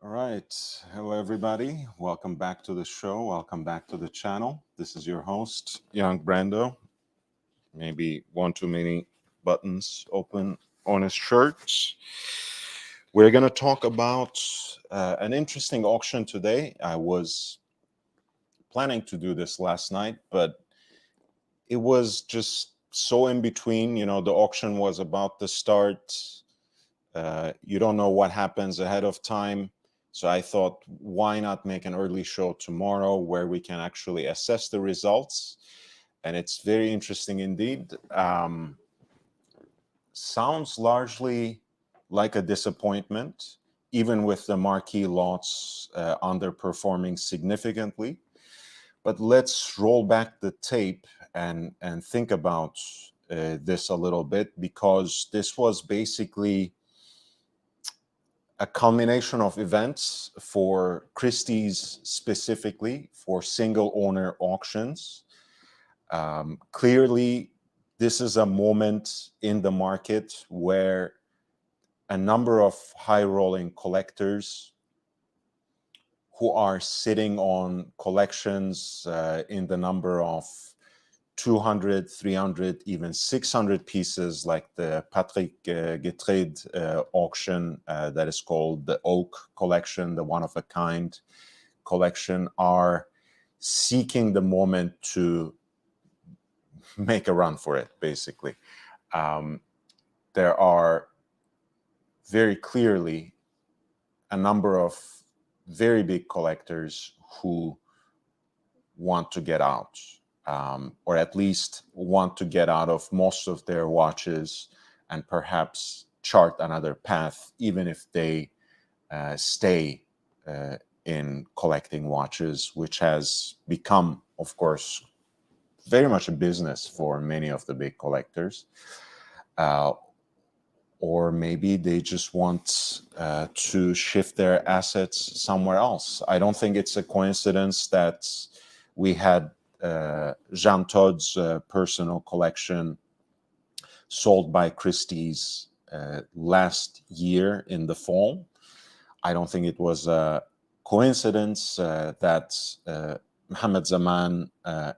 All right. Hello, everybody. Welcome back to the show. Welcome back to the channel. This is your host, Young Brando. Maybe one too many buttons open on his shirt. We're going to talk about an interesting auction today. I was planning to do this last night, but it was just so in between. The auction was about to start. You don't know what happens ahead of time. So I thought, why not make an early show tomorrow where we can actually assess the results? And it's very interesting indeed. Sounds largely like a disappointment, even with the marquee lots underperforming significantly. But let's roll back the tape and think about this a little bit, because this was basically a culmination of events for Christie's, specifically for single owner auctions. Clearly, this is a moment in the market where a number of high rolling collectors who are sitting on collections in the number of 200, 300, even 600 pieces, like the Patrick Getreide auction that is called the Oak Collection, the one of a kind collection, are seeking the moment to make a run for it, basically. There are very clearly a number of very big collectors who want to get out, or at least want to get out of most of their watches and perhaps chart another path, even if they stay in collecting watches, which has become, of course, very much a business for many of the big collectors. Or maybe they just want to shift their assets somewhere else. I don't think it's a coincidence that we had Jean Todd's personal collection sold by Christie's last year in the fall. I don't think it was a coincidence that Mohamed Zaman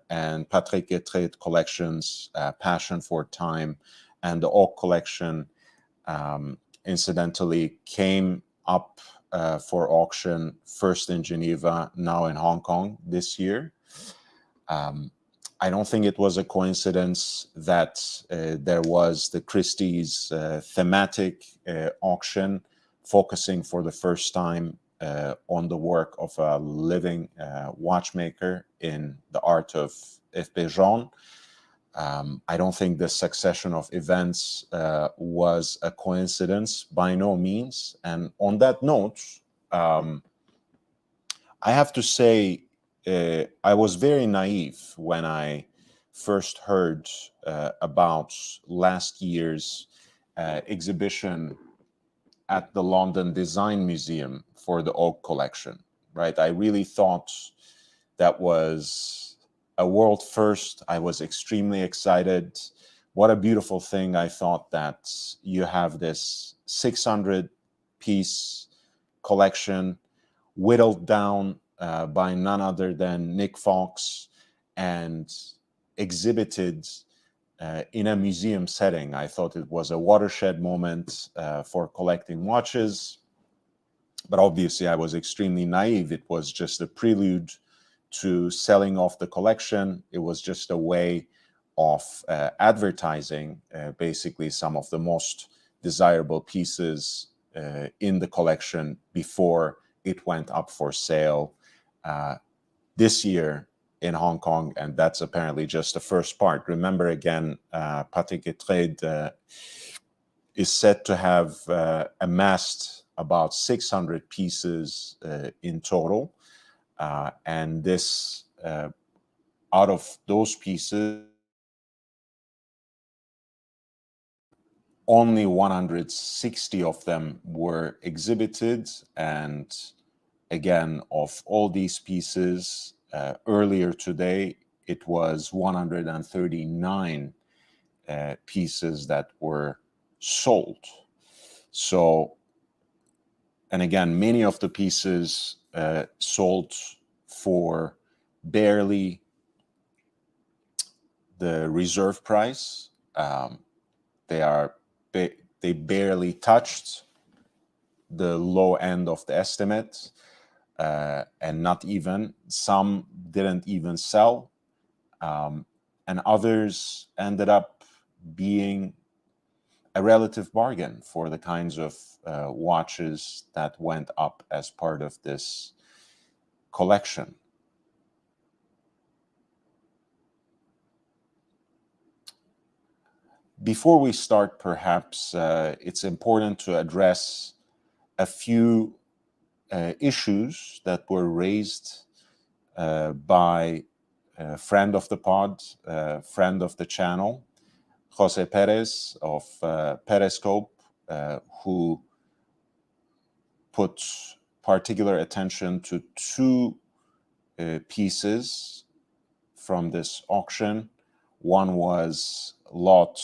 and Patrick Getreide collections, Passion for Time, and the Oak collection, incidentally, came up for auction first in Geneva, now in Hong Kong this year. I don't think it was a coincidence that there was the Christie's thematic auction, focusing for the first time on the work of a living watchmaker in the art of F.P. Jean. I don't think the succession of events was a coincidence, by no means. And on that note, I have to say, I was very naive when I first heard about last year's exhibition at the London Design Museum for the Oak Collection, right? I really thought that was a world first. I was extremely excited. What a beautiful thing. I thought that you have this 600-piece collection whittled down by none other than Nick Fox and exhibited in a museum setting. I thought it was a watershed moment for collecting watches, but obviously I was extremely naive. It was just a prelude to selling off the collection. It was just a way of advertising basically some of the most desirable pieces in the collection before it went up for sale this year in Hong Kong, and that's apparently just the first part. Remember, again, Patrick Getreide is said to have amassed about 600 pieces in total, and this, out of those pieces, only 160 of them were exhibited. And again, of all these pieces, earlier today, it was 139 pieces that were sold. So And again, many of the pieces sold for barely the reserve price. They barely touched the low end of the estimate, and not even. Some didn't even sell, and others ended up being a relative bargain for the kinds of watches that went up as part of this collection. Before we start, perhaps it's important to address a few issues that were raised by a friend of the pod, friend of the channel, Jose Perez of Periscope, who put particular attention to two pieces from this auction. One was lot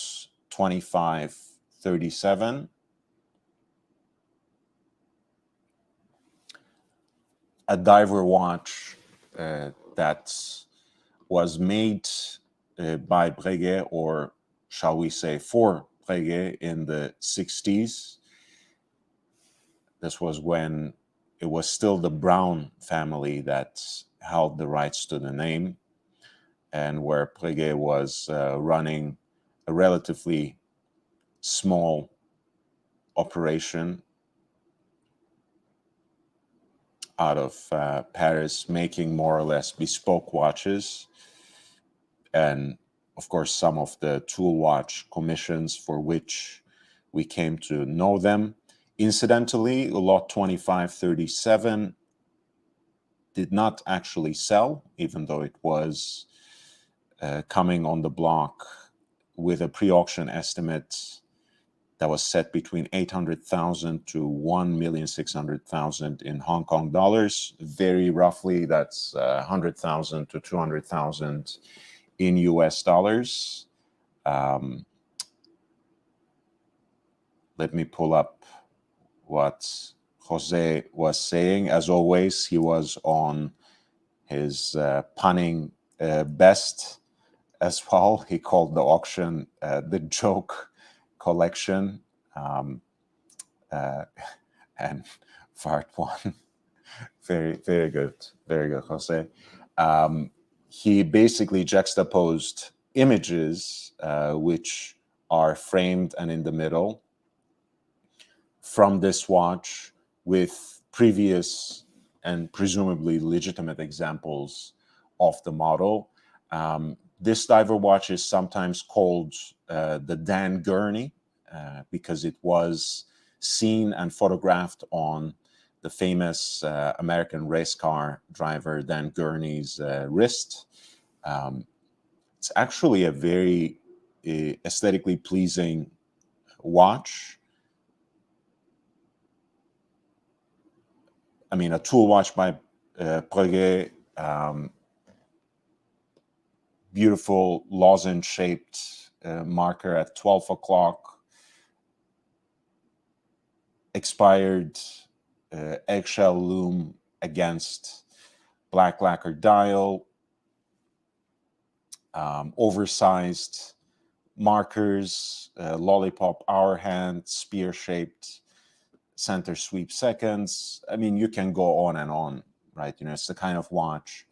2537, a diver watch that was made by Breguet, or shall we say for Breguet, in the 60s. This was when it was still the Brown family that held the rights to the name, and where Breguet was running a relatively small operation out of Paris, making more or less bespoke watches, and of course some of the tool watch commissions for which we came to know them. Incidentally, lot 2537 did not actually sell, even though it was coming on the block with a pre-auction estimate that was set between 800,000 to 1,600,000 in Hong Kong dollars. Very roughly, that's 100,000 to 200,000 in US dollars. Let me pull up what Jose was saying. As always, he was on his punning best as well. He called the auction the joke collection, and Fart one. Very, very good, Jose. He basically juxtaposed images which are framed and in the middle from this watch with previous and presumably legitimate examples of the model. This diver watch is sometimes called the Dan Gurney because it was seen and photographed on the famous American race car driver Dan Gurney's wrist. It's actually a very aesthetically pleasing watch. I mean, a tool watch by Breguet, beautiful lozenge-shaped marker at 12 o'clock, expired eggshell loom against black lacquer dial, oversized markers, lollipop hour hand, spear-shaped center sweep seconds. I mean, you can go on and on, right? You know, it's the kind of watch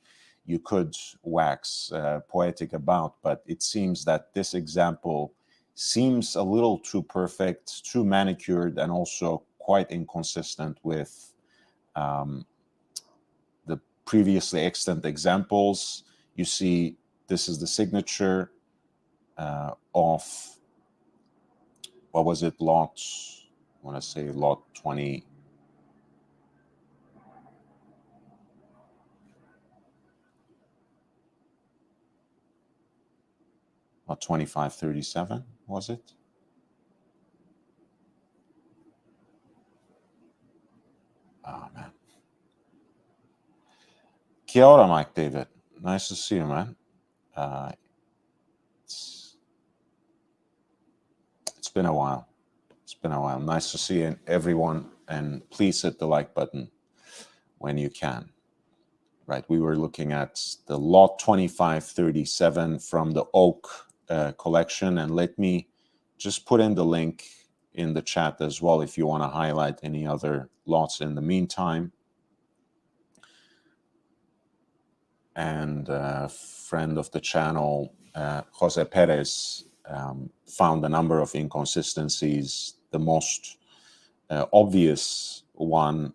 you could wax poetic about, but it seems that this example seems a little too perfect, too manicured, and also quite inconsistent with the previously extant examples. You see, this is the signature of, what was it, lot, I want to say lot 20, lot 2537, was it? Oh, man. Kia ora, Mike David. Nice to see you, man. It's been a while. It's been a while. Nice to see everyone and please hit the like button when you can. Right, we were looking at the lot 2537 from the Oak collection, and let me just put in the link in the chat as well if you want to highlight any other lots in the meantime. And a friend of the channel, Jose Perez, found a number of inconsistencies. The most obvious one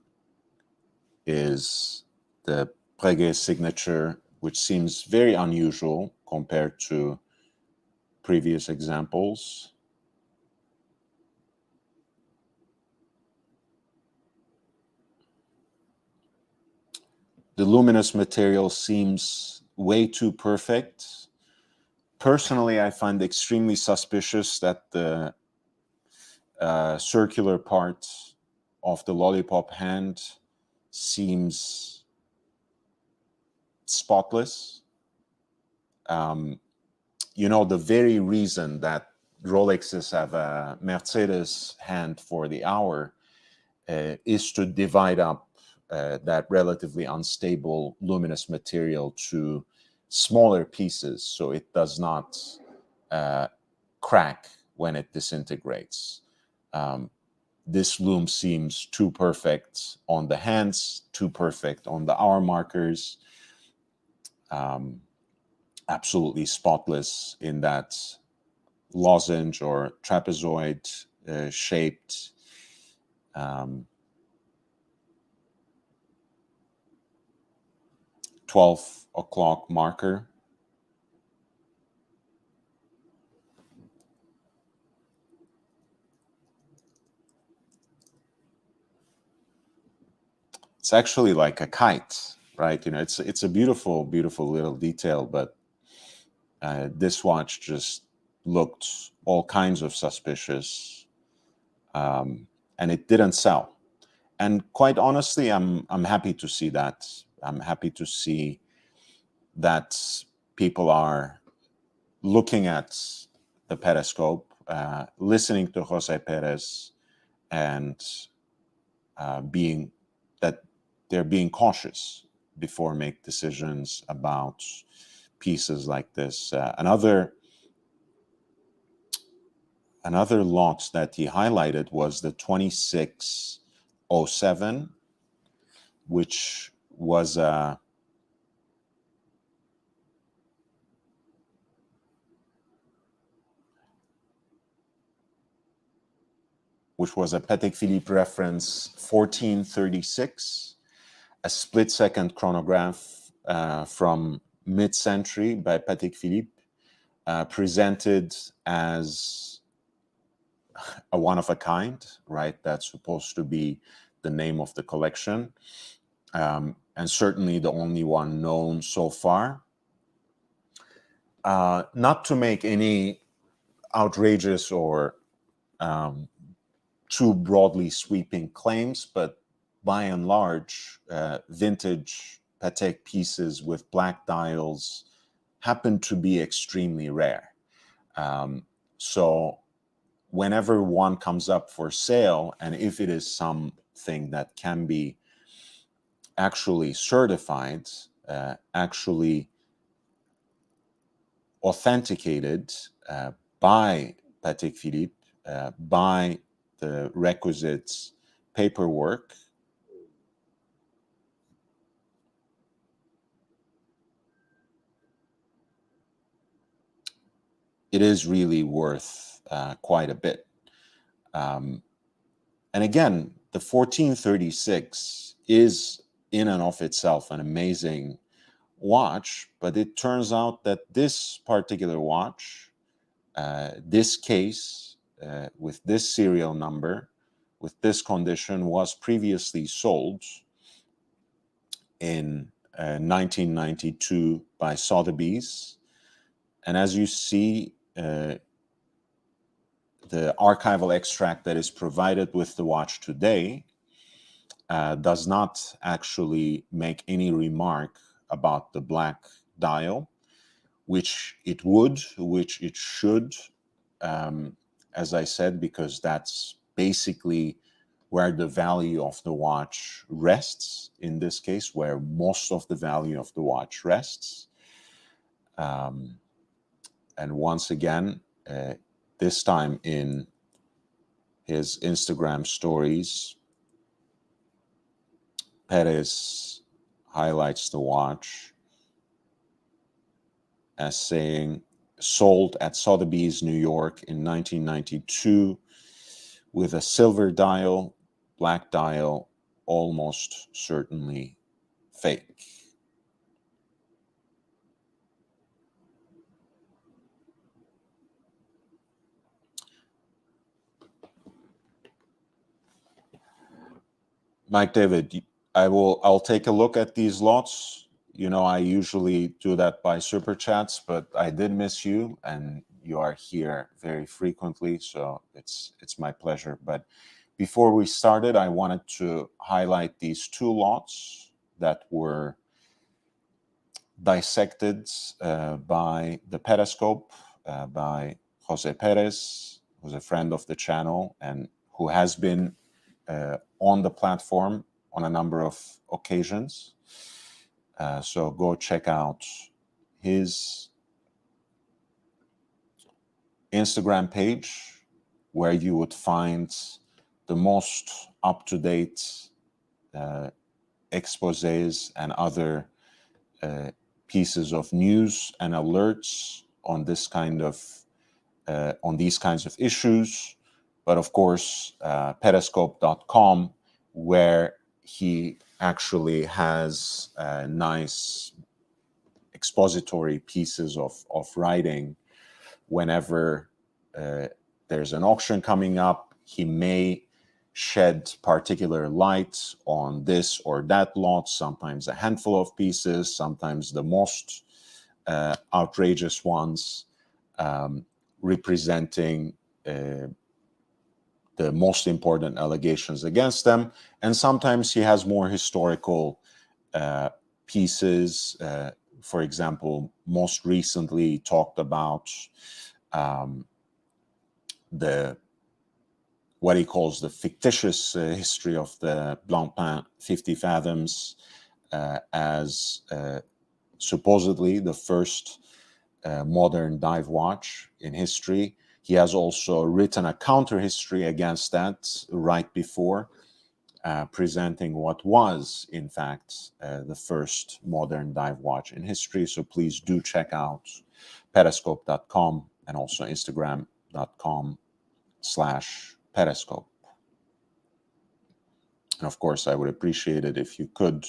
is the Breguet signature, which seems very unusual compared to previous examples. The luminous material seems way too perfect. Personally, I find extremely suspicious that the circular part of the lollipop hand seems spotless. You know, the very reason that Rolexes have a Mercedes hand for the hour is to divide up that relatively unstable luminous material to smaller pieces so it does not crack when it disintegrates. This loom seems too perfect on the hands, too perfect on the hour markers, absolutely spotless in that lozenge or trapezoid shaped 12 o'clock marker. It's actually like a kite, right? You know, it's a beautiful, beautiful little detail, but this watch just looked all kinds of suspicious, and it didn't sell. And quite honestly, I'm happy to see that. I'm happy to see that people are looking at the periscope, listening to Jose Perez, and being that they're being cautious before make decisions about pieces like this. Another lot that he highlighted was the 2607, which was a Patek Philippe reference 1436, a split-second chronograph from mid-century by Patek Philippe, presented as a one-of-a-kind, right? That's supposed to be the name of the collection, and certainly the only one known so far. Not to make any outrageous or too broadly sweeping claims, but by and large, vintage Patek pieces with black dials happen to be extremely rare. So whenever one comes up for sale, and if it is something that can be actually certified, actually authenticated by Patek Philippe, by the requisite paperwork, it is really worth quite a bit. And again, the 1436 is in and of itself an amazing watch, but it turns out that this particular watch, this case, with this serial number, with this condition, was previously sold in 1992 by Sotheby's. And as you see, the archival extract that is provided with the watch today does not actually make any remark about the black dial, which it would, which it should, as I said, because that's basically where the value of the watch rests, in this case, where most of the value of the watch rests. And once again, this time in his Instagram stories, Perez highlights the watch as saying, sold at Sotheby's, New York in 1992 with a silver dial, black dial, almost certainly fake. Mike David, I'll take a look at these lots. You know, I usually do that by super chats, but I did miss you, and you are here very frequently, so it's my pleasure. But before we started, I wanted to highlight these two lots that were dissected by the Periscope by Jose Perez, who's a friend of the channel and who has been on the platform on a number of occasions. So go check out his Instagram page, where you would find the most up-to-date exposés and other pieces of news and alerts on this kind of on these kinds of issues. But of course, periscope.com, where he actually has nice expository pieces of writing. Whenever there's an auction coming up, he may shed particular light on this or that lot, sometimes a handful of pieces, sometimes the most outrageous ones, representing the most important allegations against them. And sometimes he has more historical pieces. For example, most recently talked about what he calls the fictitious history of the Blancpain 50 Fathoms as supposedly the first modern dive watch in history. He has also written a counter history against that right before, presenting what was, in fact, the first modern dive watch in history. So please do check out periscope.com and also instagram.com/periscope. And of course, I would appreciate it if you could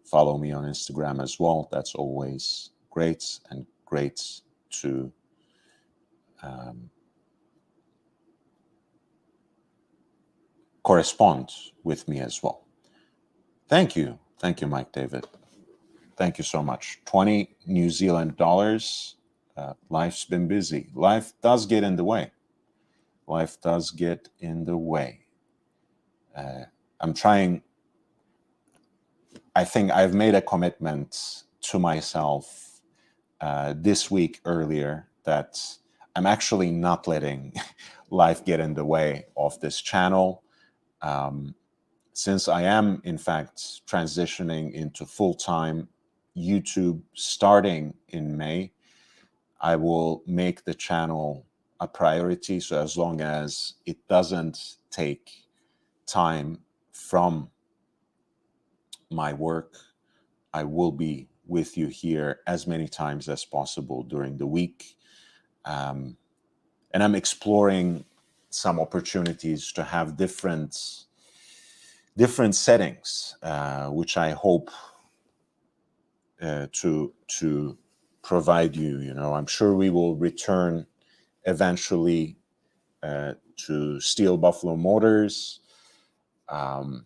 follow me on Instagram as well. That's always great, and great to correspond with me as well. Thank you, Mike David. Thank you so much. 20 New Zealand dollars. Life's been busy. Life does get in the way. Life does get in the way. I'm trying. I think I've made a commitment to myself this week earlier that I'm actually not letting life get in the way of this channel. Since I am, in fact, transitioning into full-time YouTube starting in May, I will make the channel a priority. So as long as it doesn't take time from my work, I will be with you here as many times as possible during the week. And I'm exploring some opportunities to have different settings, which I hope to provide you. You know, I'm sure we will return eventually to Steel Buffalo Motors. I'm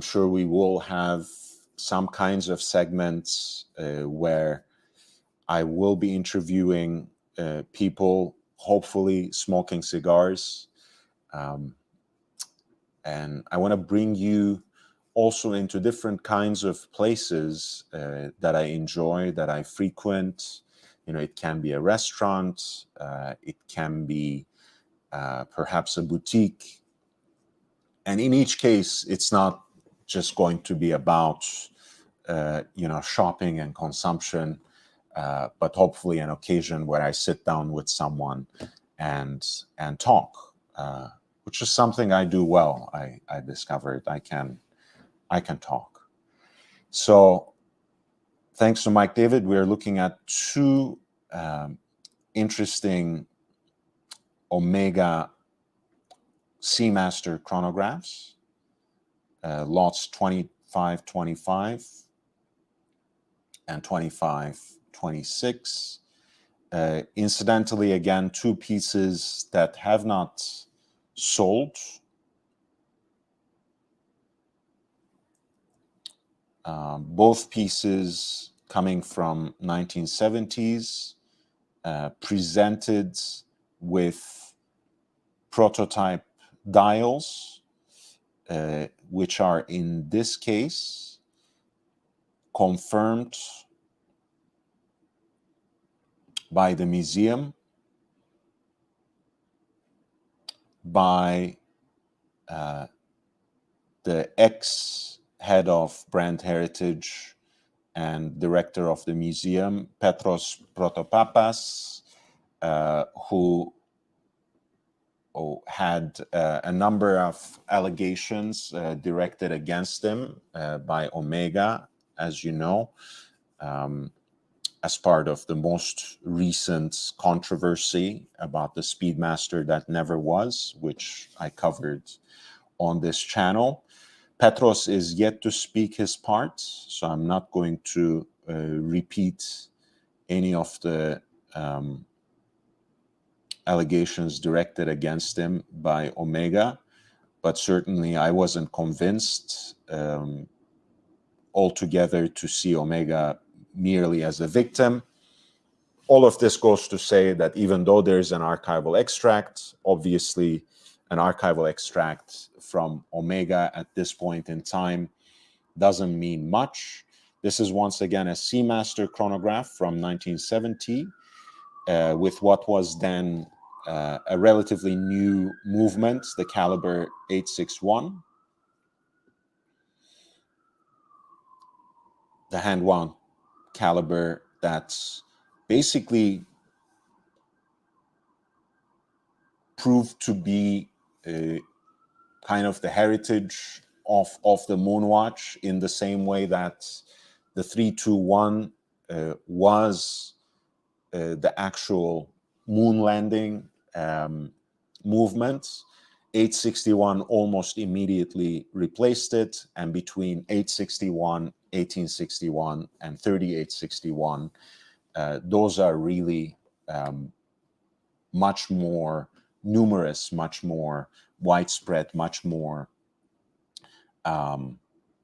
sure we will have some kinds of segments where I will be interviewing people, hopefully smoking cigars. And I want to bring you also into different kinds of places that I enjoy, that I frequent. You know, it can be a restaurant, it can be perhaps a boutique, And in each case, it's not just going to be about shopping and consumption, but hopefully an occasion where I sit down with someone and talk, which is something I do well. I discovered I can talk. So thanks to Mike David, we're looking at two interesting Omega Seamaster chronographs, lots 2525 and 2526. Incidentally, again, two pieces that have not sold. Both pieces coming from 1970s, presented with prototype dials, which are in this case confirmed by the museum, by the ex-head of brand heritage and director of the museum, Petros Protopapas, who had a number of allegations directed against him by Omega, as you know, as part of the most recent controversy about the Speedmaster that never was, which I covered on this channel. Petros is yet to speak his part, so I'm not going to repeat any of the allegations directed against him by Omega, but certainly I wasn't convinced altogether to see Omega merely as a victim. All of this goes to say that even though there's an archival extract, obviously an archival extract from Omega at this point in time doesn't mean much. This is once again a Seamaster chronograph from 1970 with what was then a relatively new movement, the caliber 861. The hand-wound caliber that's basically proved to be kind of the heritage of the Moonwatch, in the same way that the 321 was the actual moon landing movement. 861 almost immediately replaced it, and between 861, 1861, and 3861, those are really much more numerous, much more widespread, much more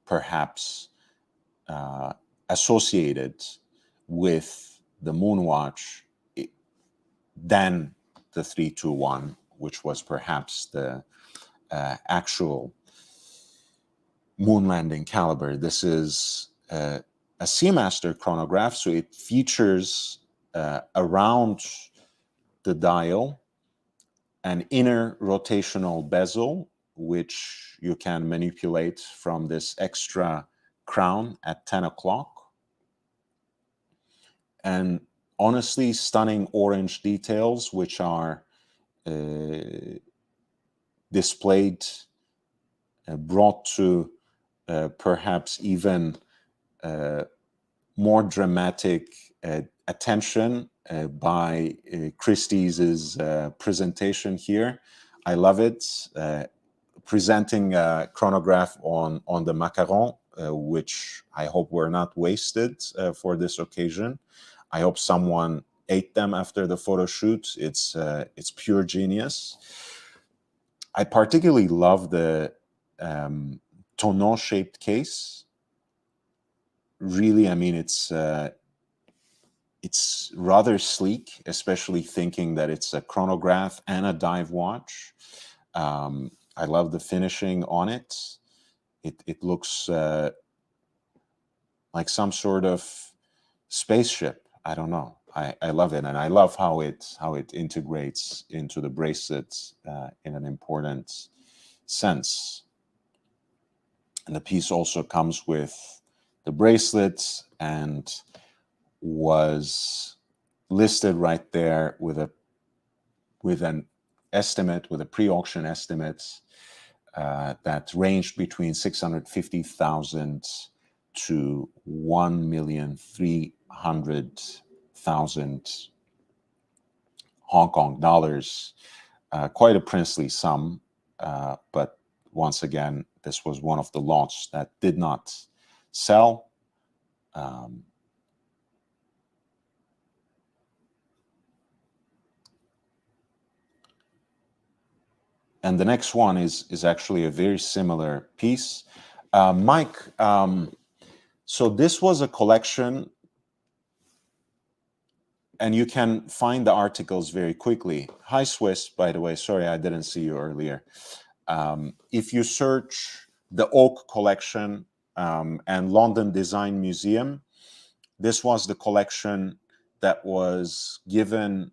perhaps associated with the Moonwatch than the 321, which was perhaps the actual moon landing caliber. This is a Seamaster chronograph, so it features around the dial an inner rotational bezel, which you can manipulate from this extra crown at 10 o'clock. And honestly, stunning orange details, which are displayed, brought to perhaps even more dramatic attention by Christie's presentation here. I love it. Presenting a chronograph on the macaron, which I hope were not wasted for this occasion. I hope someone ate them after the photo shoot. It's pure genius. I particularly love the tonneau-shaped case. Really, I mean, it's rather sleek, especially thinking that it's a chronograph and a dive watch. I love the finishing on it. It looks like some sort of spaceship. I don't know. I love it, and I love how it integrates into the bracelet in an important sense. And the piece also comes with the bracelets and was listed right there with an estimate, with a pre-auction estimate that ranged between 650,000 to 1,300,000 Hong Kong dollars. Quite a princely sum, but once again, this was one of the lots that did not sell. And the next one is actually a very similar piece. Mike, so this was a collection, and you can find the articles very quickly. Hi, Swiss, by the way. Sorry, I didn't see you earlier. If you search the Oak Collection and London Design Museum, this was the collection that was given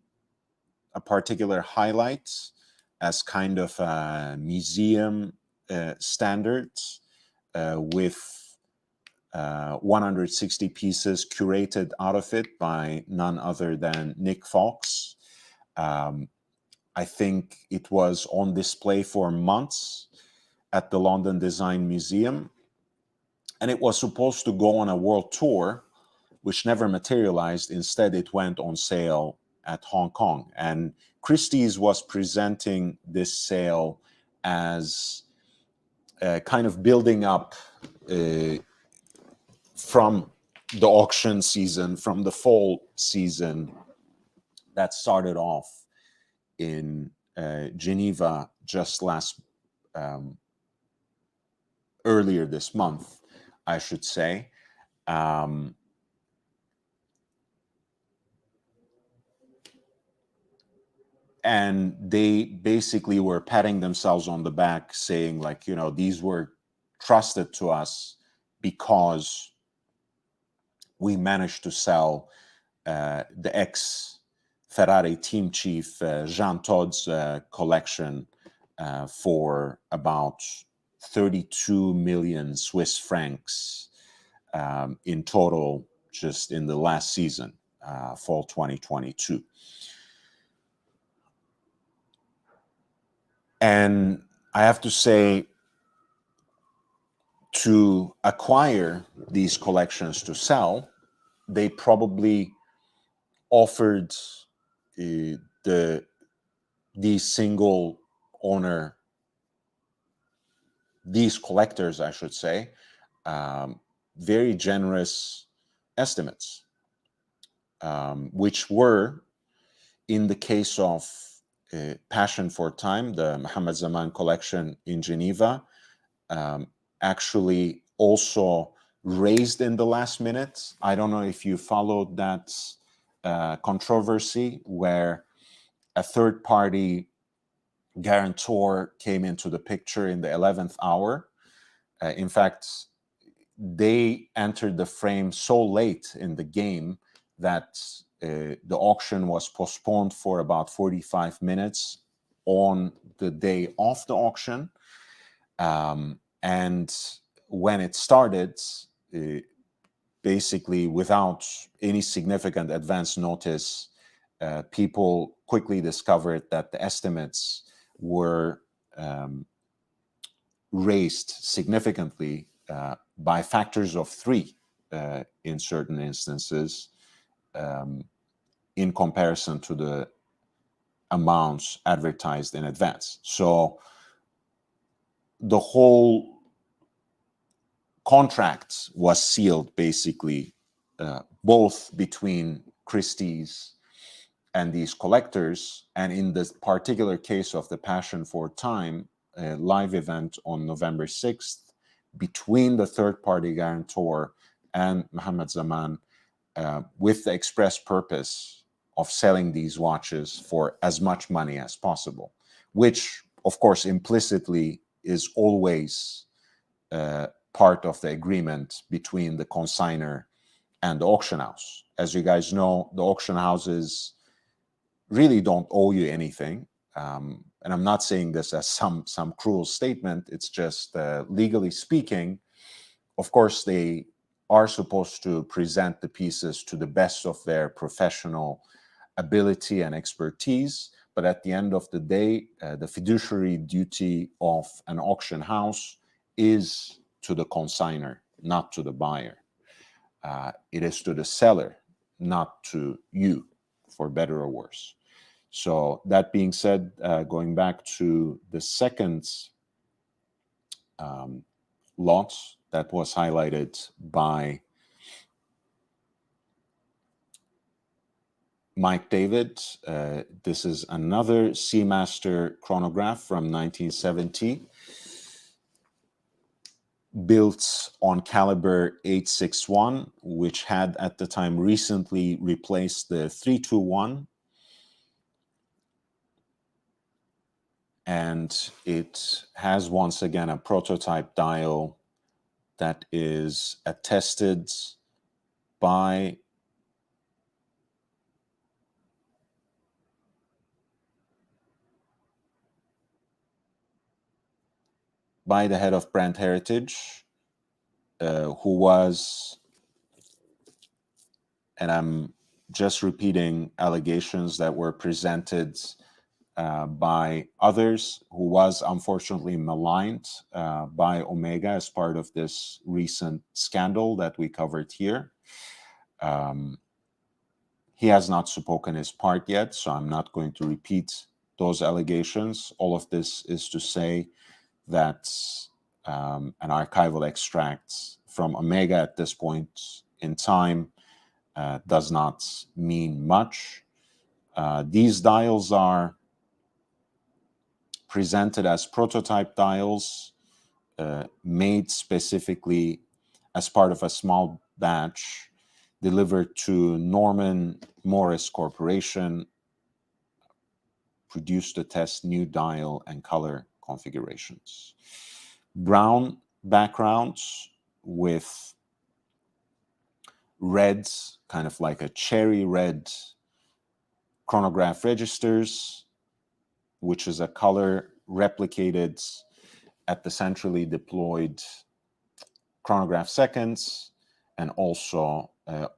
a particular highlight as kind of a museum standards with 160 pieces curated out of it by none other than Nick Fox. I think it was on display for months at the London Design Museum, and it was supposed to go on a world tour, which never materialized. Instead, it went on sale at Hong Kong. And Christie's was presenting this sale as kind of building up from the auction season, from the fall season that started off in Geneva just earlier this month, I should say. And they basically were patting themselves on the back, saying like, you know, these were trusted to us because we managed to sell the ex-Ferrari team chief Jean Todt's collection for about 32 million Swiss francs in total, just in the last season, fall 2022. And I have to say, to acquire these collections to sell, they probably offered these single owner, these collectors, I should say, very generous estimates, which were, in the case of Passion for Time, the Mohammed Zaman collection in Geneva, actually also raised in the last minute. I don't know if you followed that controversy where a third-party guarantor came into the picture in the 11th hour. In fact, they entered the frame so late in the game that the auction was postponed for about 45 minutes on the day of the auction. And when it started, basically without any significant advance notice, people quickly discovered that the estimates were raised significantly by factors of 3 in certain instances in comparison to the amounts advertised in advance. So the whole contract was sealed basically both between Christie's and these collectors, and in this particular case of the Passion for Time live event on November 6th, between the third-party guarantor and Mohammed Zaman, with the express purpose of selling these watches for as much money as possible, which, of course, implicitly is always part of the agreement between the consignor and the auction house. As you guys know, the auction houses really don't owe you anything. And I'm not saying this as some cruel statement. It's just legally speaking, Of course, they are supposed to present the pieces to the best of their professional ability and expertise, but at the end of the day, the fiduciary duty of an auction house is to the consignor, not to the buyer. It is to the seller, not to you, for better or worse. So that being said, going back to the second lot that was highlighted by Mike David, this is another Seamaster chronograph from 1970, built on caliber 861, which had at the time recently replaced the 321. And it has once again a prototype dial that is attested by the head of brand heritage, who was, and I'm just repeating allegations that were presented by others, who was unfortunately maligned by Omega as part of this recent scandal that we covered here. He has not spoken his part yet, so I'm not going to repeat those allegations. All of this is to say that an archival extract from Omega at this point in time does not mean much. These dials are presented as prototype dials made specifically as part of a small batch delivered to Norman Morris Corporation, produced to test new dial and color configurations. Brown backgrounds with reds, kind of like a cherry red chronograph registers, which is a color replicated at the centrally deployed chronograph seconds, and also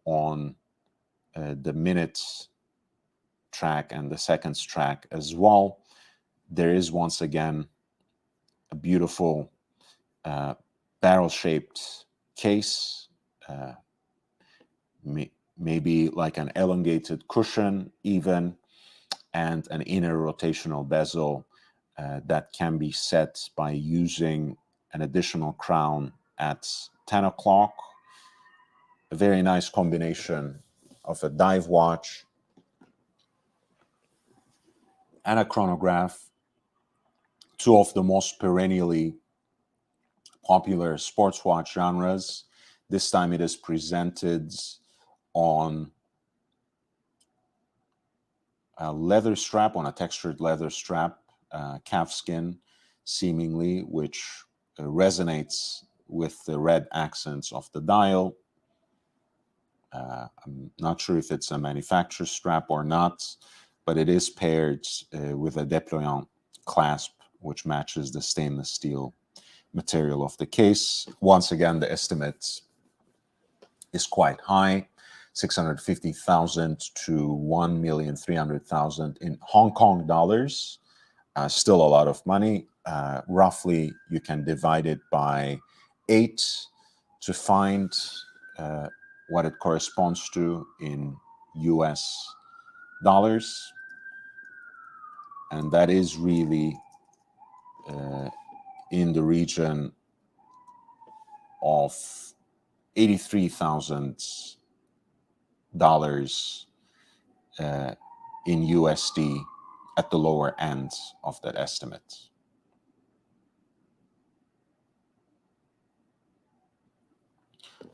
on the minutes track and the seconds track as well. There is once again a beautiful barrel-shaped case, maybe like an elongated cushion even, and an inner rotational bezel that can be set by using an additional crown at 10 o'clock. A very nice combination of a dive watch and a chronograph, two of the most perennially popular sports watch genres. This time it is presented on a leather strap, on a textured leather strap, calfskin seemingly, which resonates with the red accents of the dial. I'm not sure if it's a manufacturer's strap or not, but it is paired with a déployant clasp, which matches the stainless steel material of the case. Once again, the estimate is quite high, 650,000 to 1,300,000 in Hong Kong dollars. Still a lot of money. Roughly, you can divide it by 8 to find what it corresponds to in US dollars. And that is really in the region of $83,000 in USD at the lower end of that estimate.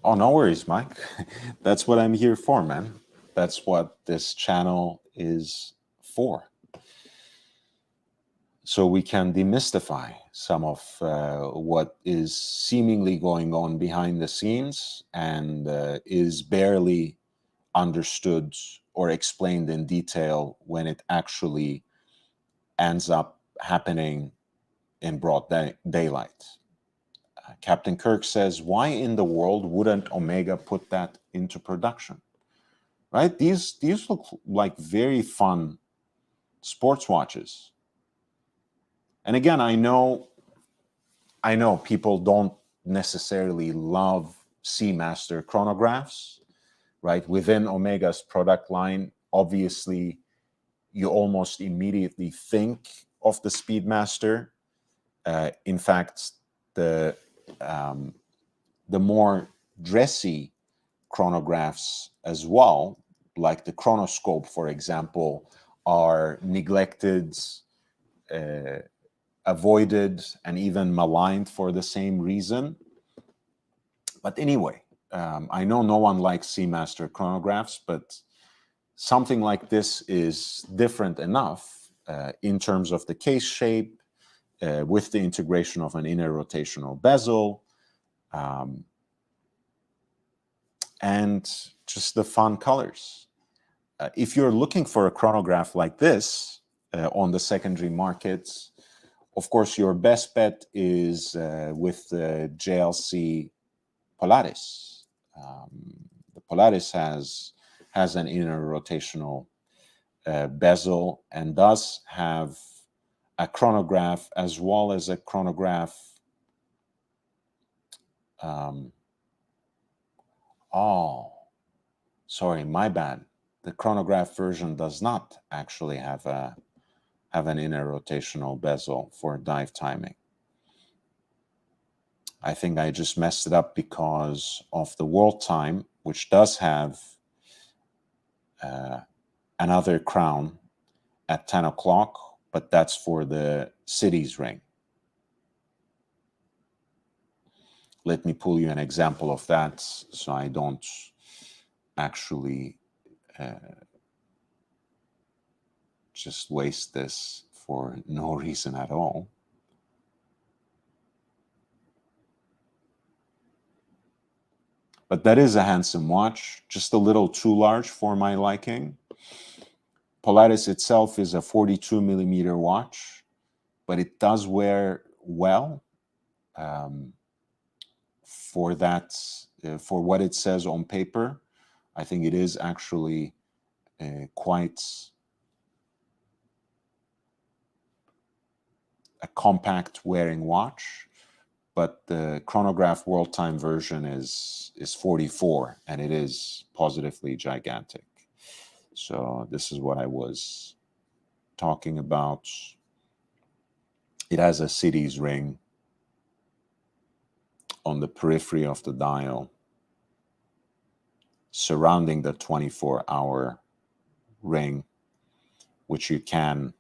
Oh, no worries, Mike. That's what I'm here for, man. That's what this channel is for. So we can demystify some of what is seemingly going on behind the scenes and is barely understood or explained in detail when it actually ends up happening in broad daylight. Captain Kirk says, why in the world wouldn't Omega put that into production? Right? These look like very fun sports watches. And again, I know people don't necessarily love Seamaster chronographs, right? Within Omega's product line, obviously, you almost immediately think of the Speedmaster. In fact, the more dressy chronographs as well, like the chronoscope, for example, are neglected, avoided, and even maligned for the same reason. But anyway, I know no one likes Seamaster chronographs, but something like this is different enough in terms of the case shape, with the integration of an inner rotational bezel, and just the fun colors. If you're looking for a chronograph like this on the secondary markets, of course, your best bet is with the JLC Polaris. The Polaris has an inner rotational bezel and does have a chronograph as well as a chronograph. Oh, sorry, my bad. The chronograph version does not actually have an inner rotational bezel for dive timing. I think I just messed it up because of the world time, which does have another crown at 10 o'clock, but that's for the cities ring. Let me pull you an example of that so I don't actually just waste this for no reason at all. But that is a handsome watch, just a little too large for my liking. Polaris itself is a 42 millimeter watch, but it does wear well for that, for what it says on paper. I think it is actually quite a compact wearing watch, but the chronograph world time version is 44, and it is positively gigantic. So this is what I was talking about. It has a cities ring on the periphery of the dial, surrounding the 24-hour ring, which you can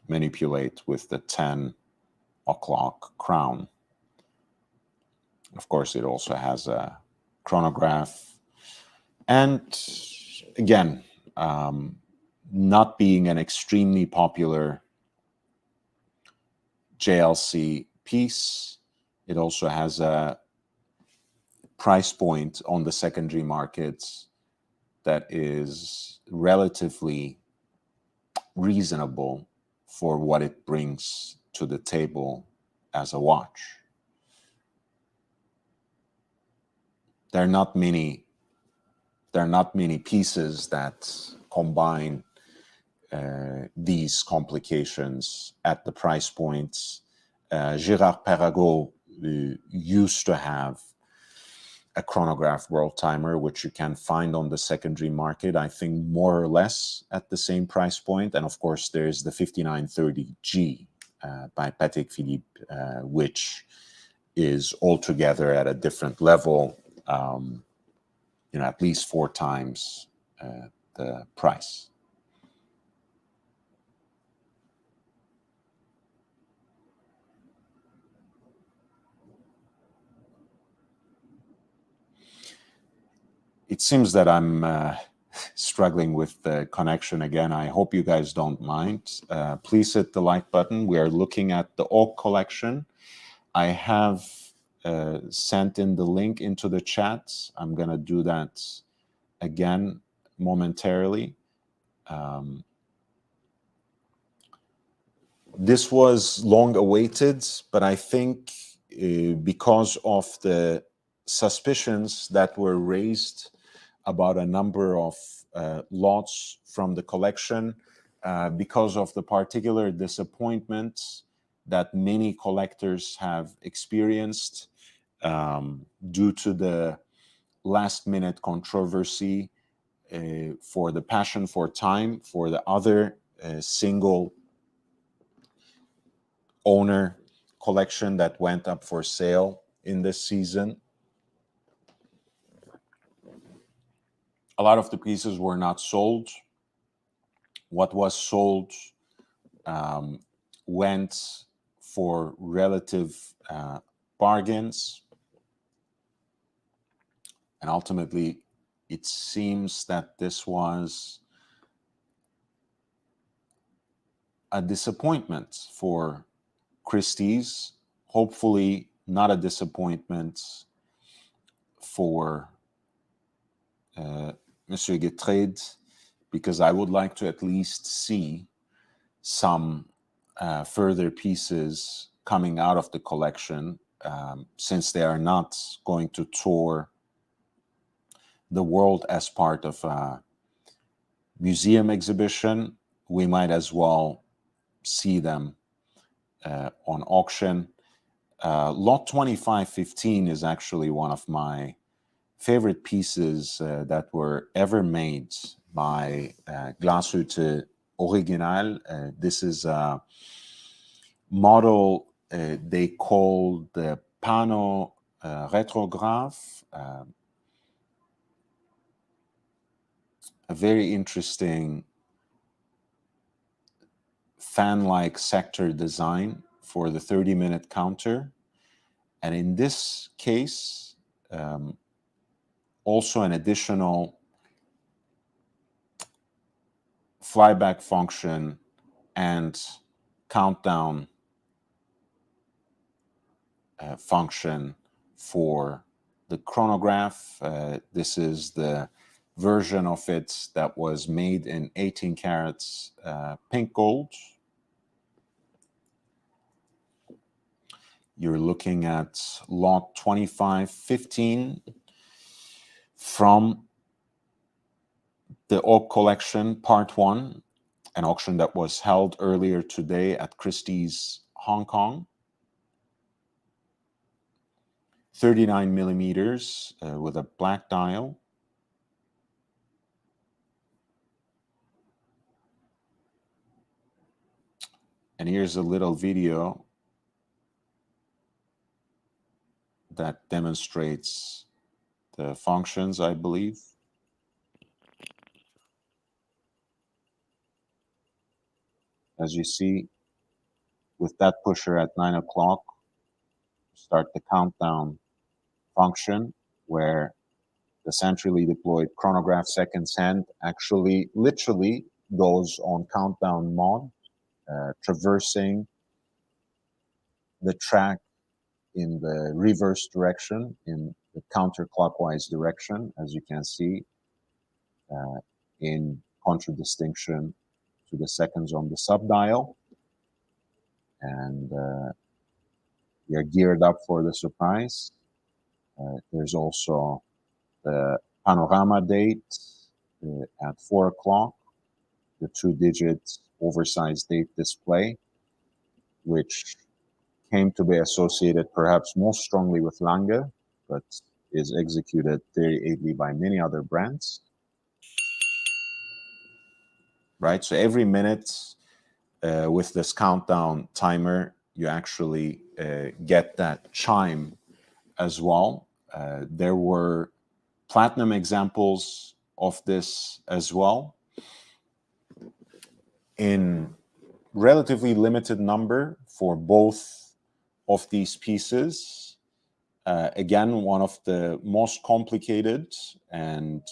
manipulate with the 10 o'clock crown. Of course, it also has a chronograph. And again, not being an extremely popular JLC piece, it also has a price point on the secondary markets that is relatively reasonable for what it brings to the table as a watch. There are not many pieces that combine these complications at the price points. Gérard Perregaux used to have a chronograph world timer, which you can find on the secondary market, I think more or less at the same price point. And of course, there's the 5930G by Patrick Getreide, which is altogether at a different level, at least 4 times the price. It seems that I'm struggling with the connection again. I hope you guys don't mind. Please hit the like button. We are looking at the Oak collection. I have sent in the link into the chat. I'm going to do that again momentarily. This was long awaited, but I think because of the suspicions that were raised about a number of lots from the collection, because of the particular disappointments that many collectors have experienced due to the last-minute controversy for the Passion for Time, for the other single owner collection that went up for sale in this season. A lot of the pieces were not sold. What was sold went for relative bargains. And ultimately, it seems that this was a disappointment for Christie's. Hopefully, not a disappointment for Monsieur Getreide, because I would like to at least see some further pieces coming out of the collection, since they are not going to tour the world as part of a museum exhibition. We might as well see them on auction. Lot 2515 is actually one of my favorite pieces that were ever made by Glashütte Original. This is a model they call the Pano Retrograph. A very interesting fan-like sector design for the 30-minute counter. And in this case, also an additional flyback function and countdown function for the chronograph. This is the version of it that was made in 18 carats pink gold. You're looking at lot 2515 from the Oak Collection, Part 1, an auction that was held earlier today at Christie's Hong Kong. 39 millimeters with a black dial. And here's a little video that demonstrates the functions, I believe. As you see, with that pusher at 9 o'clock, start the countdown function where the centrally deployed chronograph seconds hand actually literally goes on countdown mode, traversing the track in the reverse direction, in the counterclockwise direction, as you can see, in contradistinction to the seconds on the subdial. And we are geared up for the surprise. There's also the panorama date at 4 o'clock, the 2-digit oversized date display, which came to be associated perhaps most strongly with Lange, but is executed very ably by many other brands. Right, so every minute with this countdown timer, you actually get that chime as well. There were platinum examples of this as well in relatively limited number for both of these pieces. Again, one of the most complicated and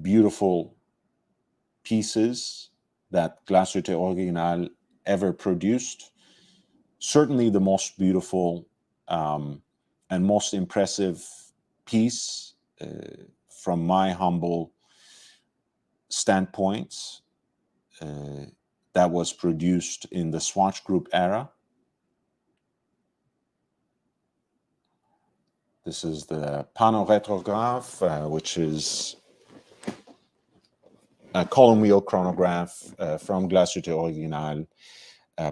beautiful pieces that Glashütte Original ever produced. Certainly the most beautiful and most impressive piece from my humble standpoint that was produced in the Swatch Group era. This is the panoretrograph, which is a column wheel chronograph from Glacé Original,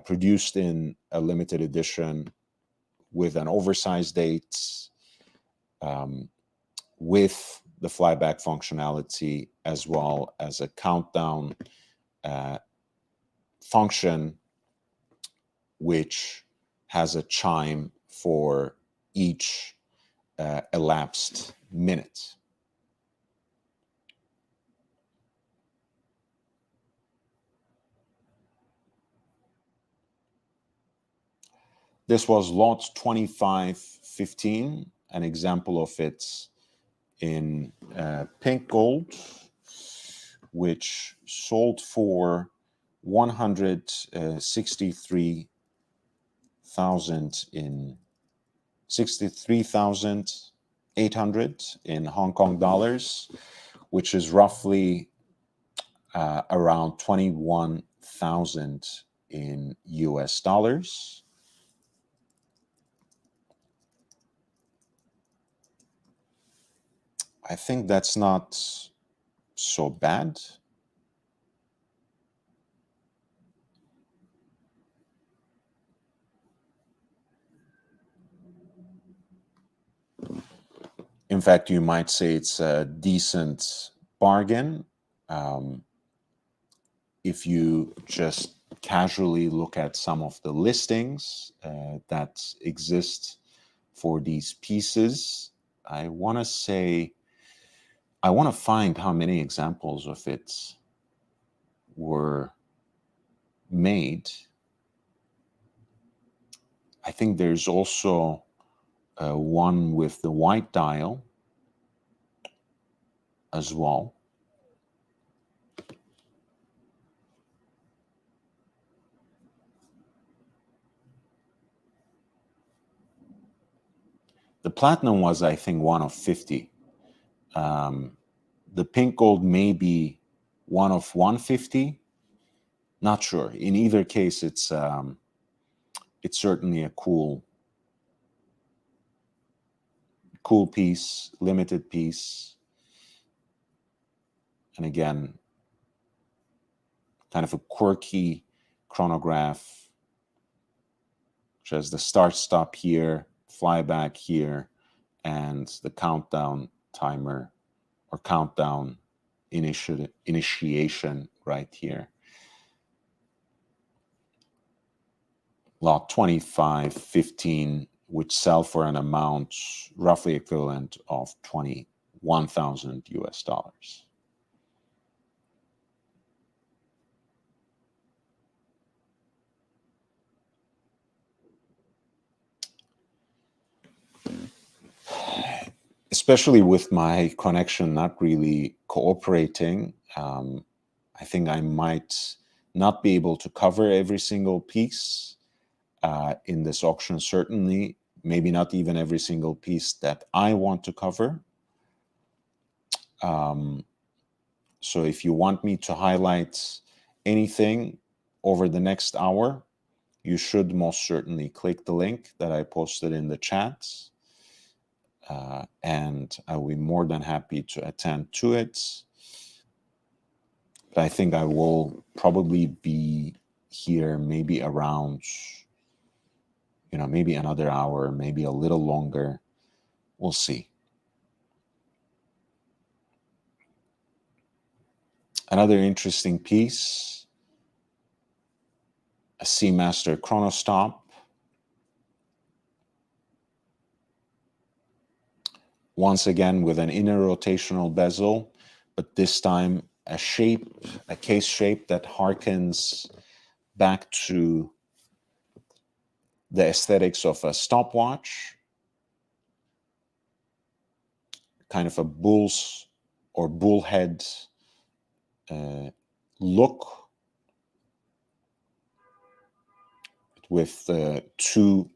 produced in a limited edition with an oversized date, with the flyback functionality, as well as a countdown function, which has a chime for each elapsed minute. This was lot 2515, an example of it in pink gold, which sold for 63,800 in Hong Kong dollars, which is roughly around 21,000 in US dollars. I think that's not so bad. In fact, you might say it's a decent bargain. If you just casually look at some of the listings that exist for these pieces, I want to find how many examples of it were made. I think there's also one with the white dial as well. The platinum was, I think, one of 50. The pink gold may be one of 150. Not sure. In either case, it's certainly a cool piece, limited piece. And again, kind of a quirky chronograph, which has the start-stop here, flyback here, and the countdown timer or countdown initiation right here. Lot 2515, which sell for an amount roughly equivalent of 21,000 US dollars. Especially with my connection not really cooperating, I think I might not be able to cover every single piece in this auction, certainly, maybe not even every single piece that I want to cover. So if you want me to highlight anything over the next hour, you should most certainly click the link that I posted in the chat. And I will be more than happy to attend to it. But I think I will probably be here maybe around, maybe another hour, maybe a little longer. We'll see. Another interesting piece, a Seamaster chronostop. Once again with an inner rotational bezel, but this time a case shape that harkens back to the aesthetics of a stopwatch, kind of a bull's or bullhead look, with two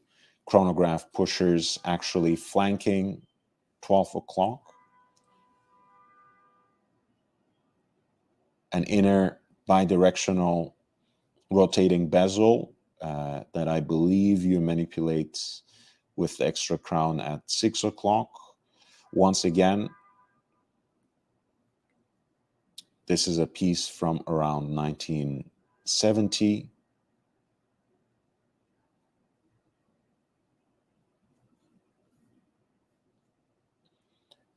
chronograph pushers actually flanking 12 o'clock. An inner bidirectional rotating bezel that I believe you manipulate with the extra crown at 6 o'clock. Once again, this is a piece from around 1970.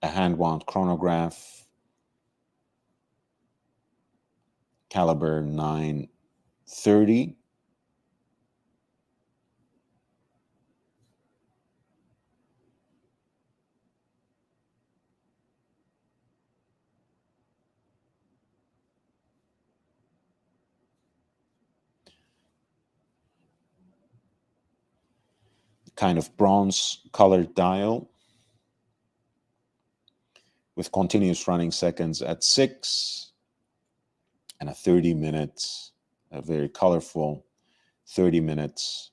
A hand-wound chronograph, caliber 930. Kind of bronze colored dial with continuous running seconds at 6 and a 30 minutes, a very colorful 30 minutes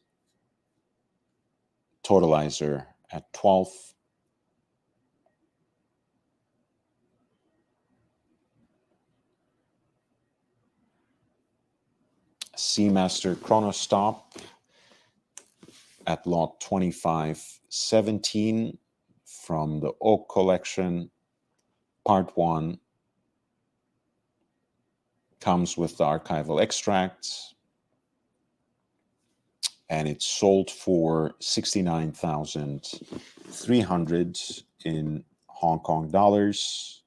totalizer at 12. Seamaster Chronostop at lot 2517 from the Oak Collection, Part 1. Comes with the archival extracts, and it's sold for 69,300 in Hong Kong dollars,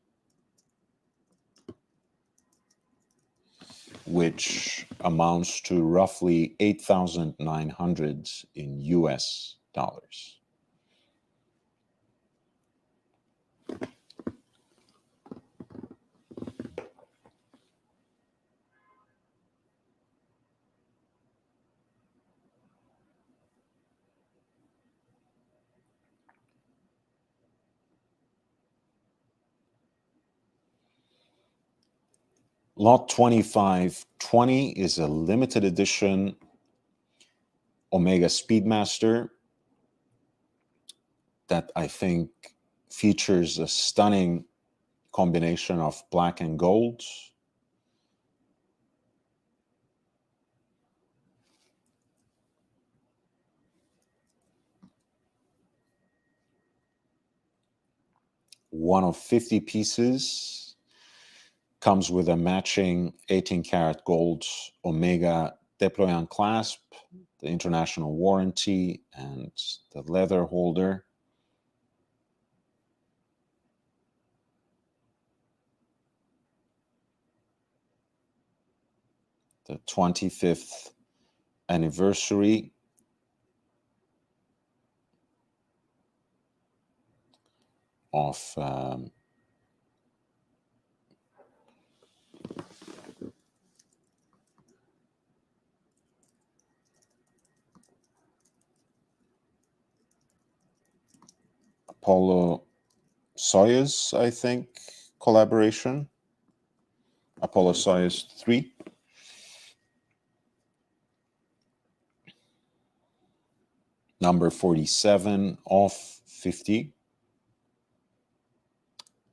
which amounts to roughly 8,900 in US dollars. Lot 2520 is a limited edition Omega Speedmaster that I think features a stunning combination of black and gold. One of 50 pieces. Comes with a matching 18-karat gold Omega deployant clasp, the international warranty, and the leather holder. The 25th anniversary of Apollo Soyuz, I think, collaboration. Apollo Soyuz 3. Number 47 of 50.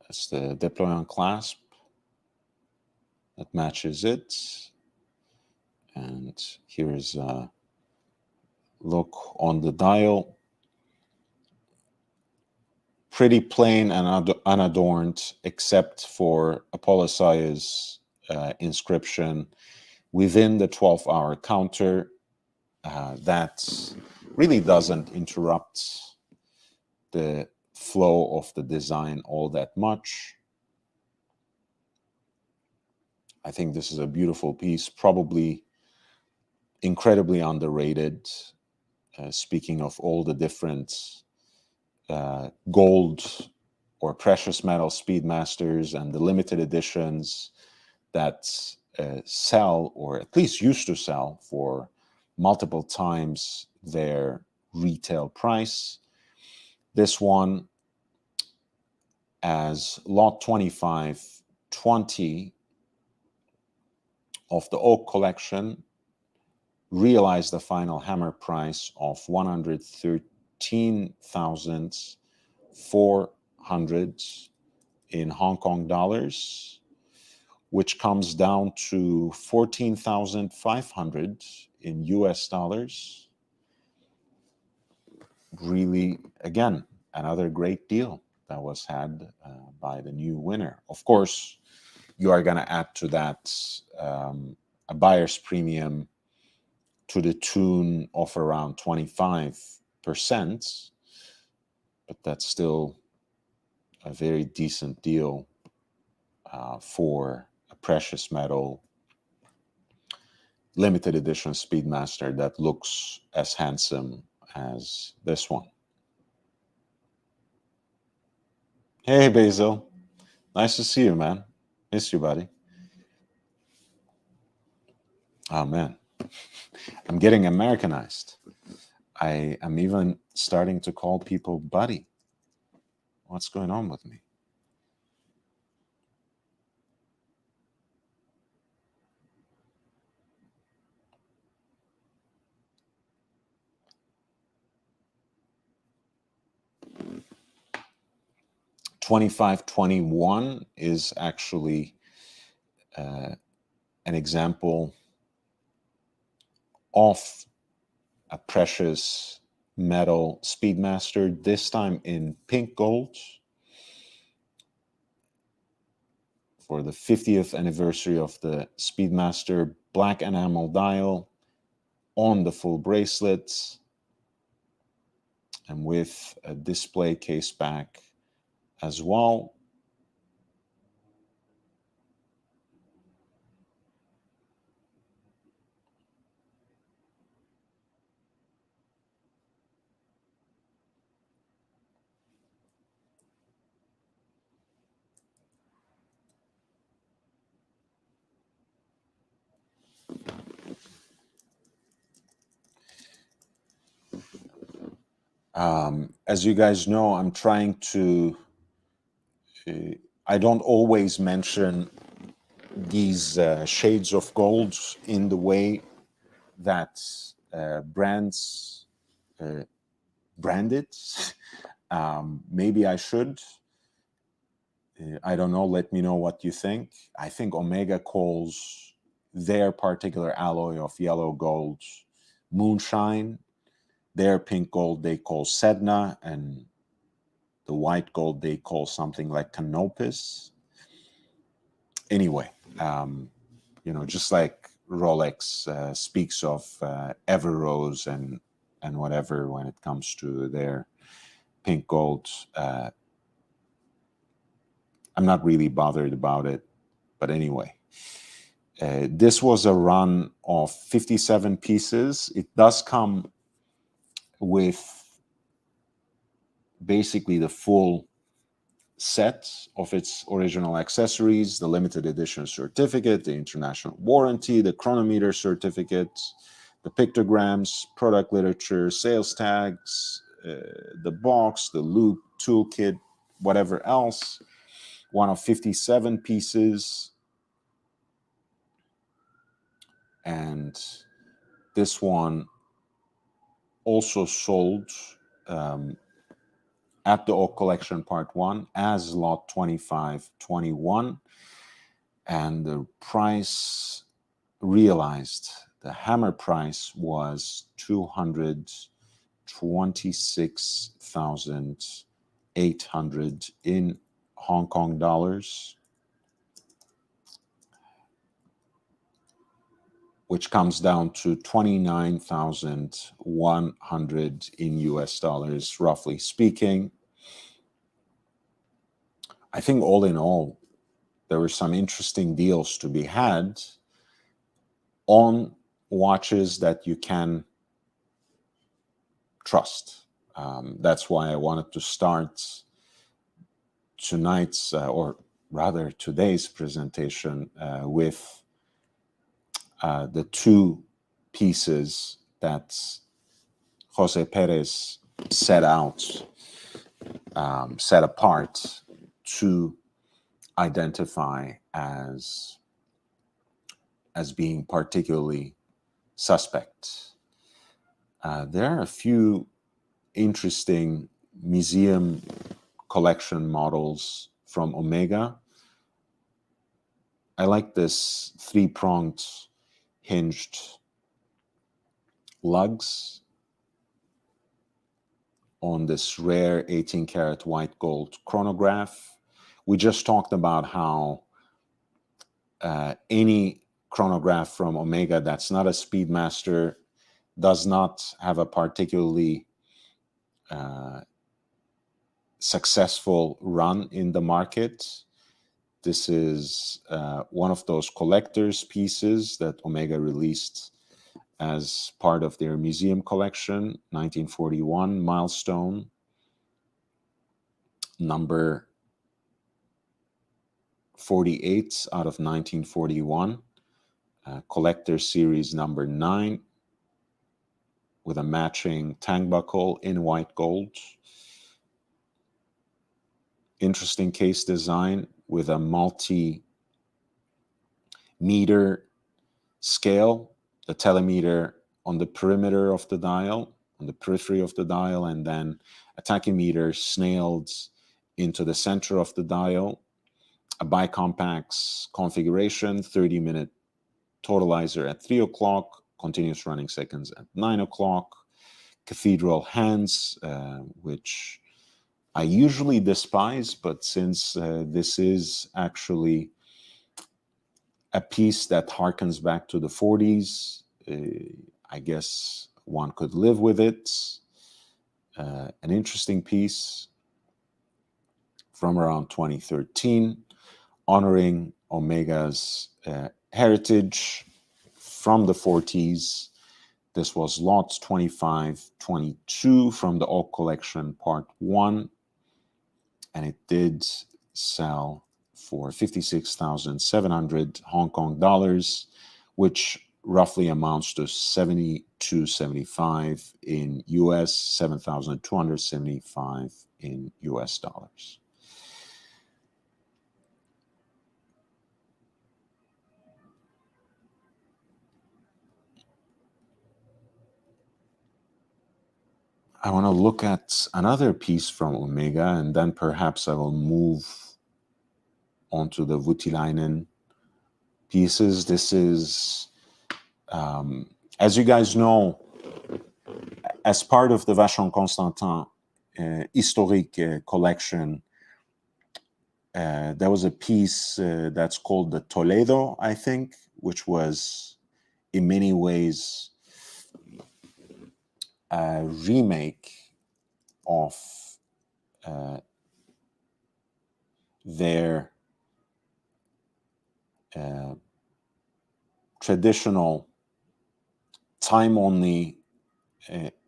That's the deployant clasp that matches it. And here is a look on the dial. Pretty plain and unadorned, except for Apollo Soyuz inscription within the 12-hour counter. That really doesn't interrupt the flow of the design all that much. I think this is a beautiful piece, probably incredibly underrated. Speaking of all the different gold or precious metal Speedmasters and the limited editions that sell, or at least used to sell, for multiple times their retail price. This one, as lot 2520 of the Oak Collection, realized the final hammer price of 113,400 in Hong Kong dollars, which comes down to 14,500 in US dollars. really, again, another great deal that was had by the new winner. Of course, you are going to add to that a buyer's premium to the tune of around 25%, but that's still a very decent deal for a precious metal limited edition Speedmaster that looks as handsome as this one. Hey, Basil. Nice to see you, man. Miss you, buddy. Oh, man. I'm getting Americanized. I am even starting to call people buddy. What's going on with me? $25.21 is actually an example of a precious metal Speedmaster, this time in pink gold, for the 50th anniversary of the Speedmaster. Black enamel dial on the full bracelet, and with a display case back as well. As you guys know, I'm trying to, I don't always mention these shades of gold in the way that brands brand it. Maybe I should. I don't know. Let me know what you think. I think Omega calls their particular alloy of yellow gold moonshine. Their pink gold they call Sedna, and the white gold they call something like Canopus. Anyway, just like Rolex speaks of Everose and whatever when it comes to their pink gold. I'm not really bothered about it, but anyway. This was a run of 57 pieces. It does come with basically the full set of its original accessories, the limited edition certificate, the international warranty, the chronometer certificate, the pictograms, product literature, sales tags, the box, the loop, toolkit, whatever else. One of 57 pieces. And this one also sold at the Oak Collection Part 1 as Lot 2521. And the price realized, the hammer price was 226,800 in Hong Kong dollars, which comes down to 29,100 in US dollars, roughly speaking. I think all in all, there were some interesting deals to be had on watches that you can trust. That's why I wanted to start tonight's, or rather today's presentation with the two pieces that Jose Perez set apart to identify as being particularly suspect. There are a few interesting museum collection models from Omega. I like this three-pronged hinged lugs. on this rare 18 karat white gold chronograph. We just talked about how any chronograph from Omega that's not a Speedmaster does not have a particularly successful run in the market. This is one of those collector's pieces that Omega released as part of their museum collection, 1941 milestone, number 48 out of 1941, collector series number 9, with a matching tang buckle in white gold. Interesting case design with a multi-meter scale, the telemeter on the perimeter of the dial, on the periphery of the dial, and then a tachymeter snailed into the center of the dial, a bicompax configuration, 30-minute totalizer at 3 o'clock, continuous running seconds at 9 o'clock, cathedral hands, which I usually despise, but since this is actually a piece that harkens back to the 40s, I guess one could live with it. An interesting piece from around 2013, honoring Omega's heritage from the 40s. This was lot 2522 from the Oak Collection Part 1, and it did sell for 56,700 Hong Kong dollars, which roughly amounts to 72.75 in US, 7,275 in US dollars. I want to look at another piece from Omega, and then perhaps I will move onto the Voutilainen pieces. This is, as you guys know, as part of the Vacheron Constantin historique collection, there was a piece that's called the Toledo, I think, which was in many ways a remake of their traditional time-only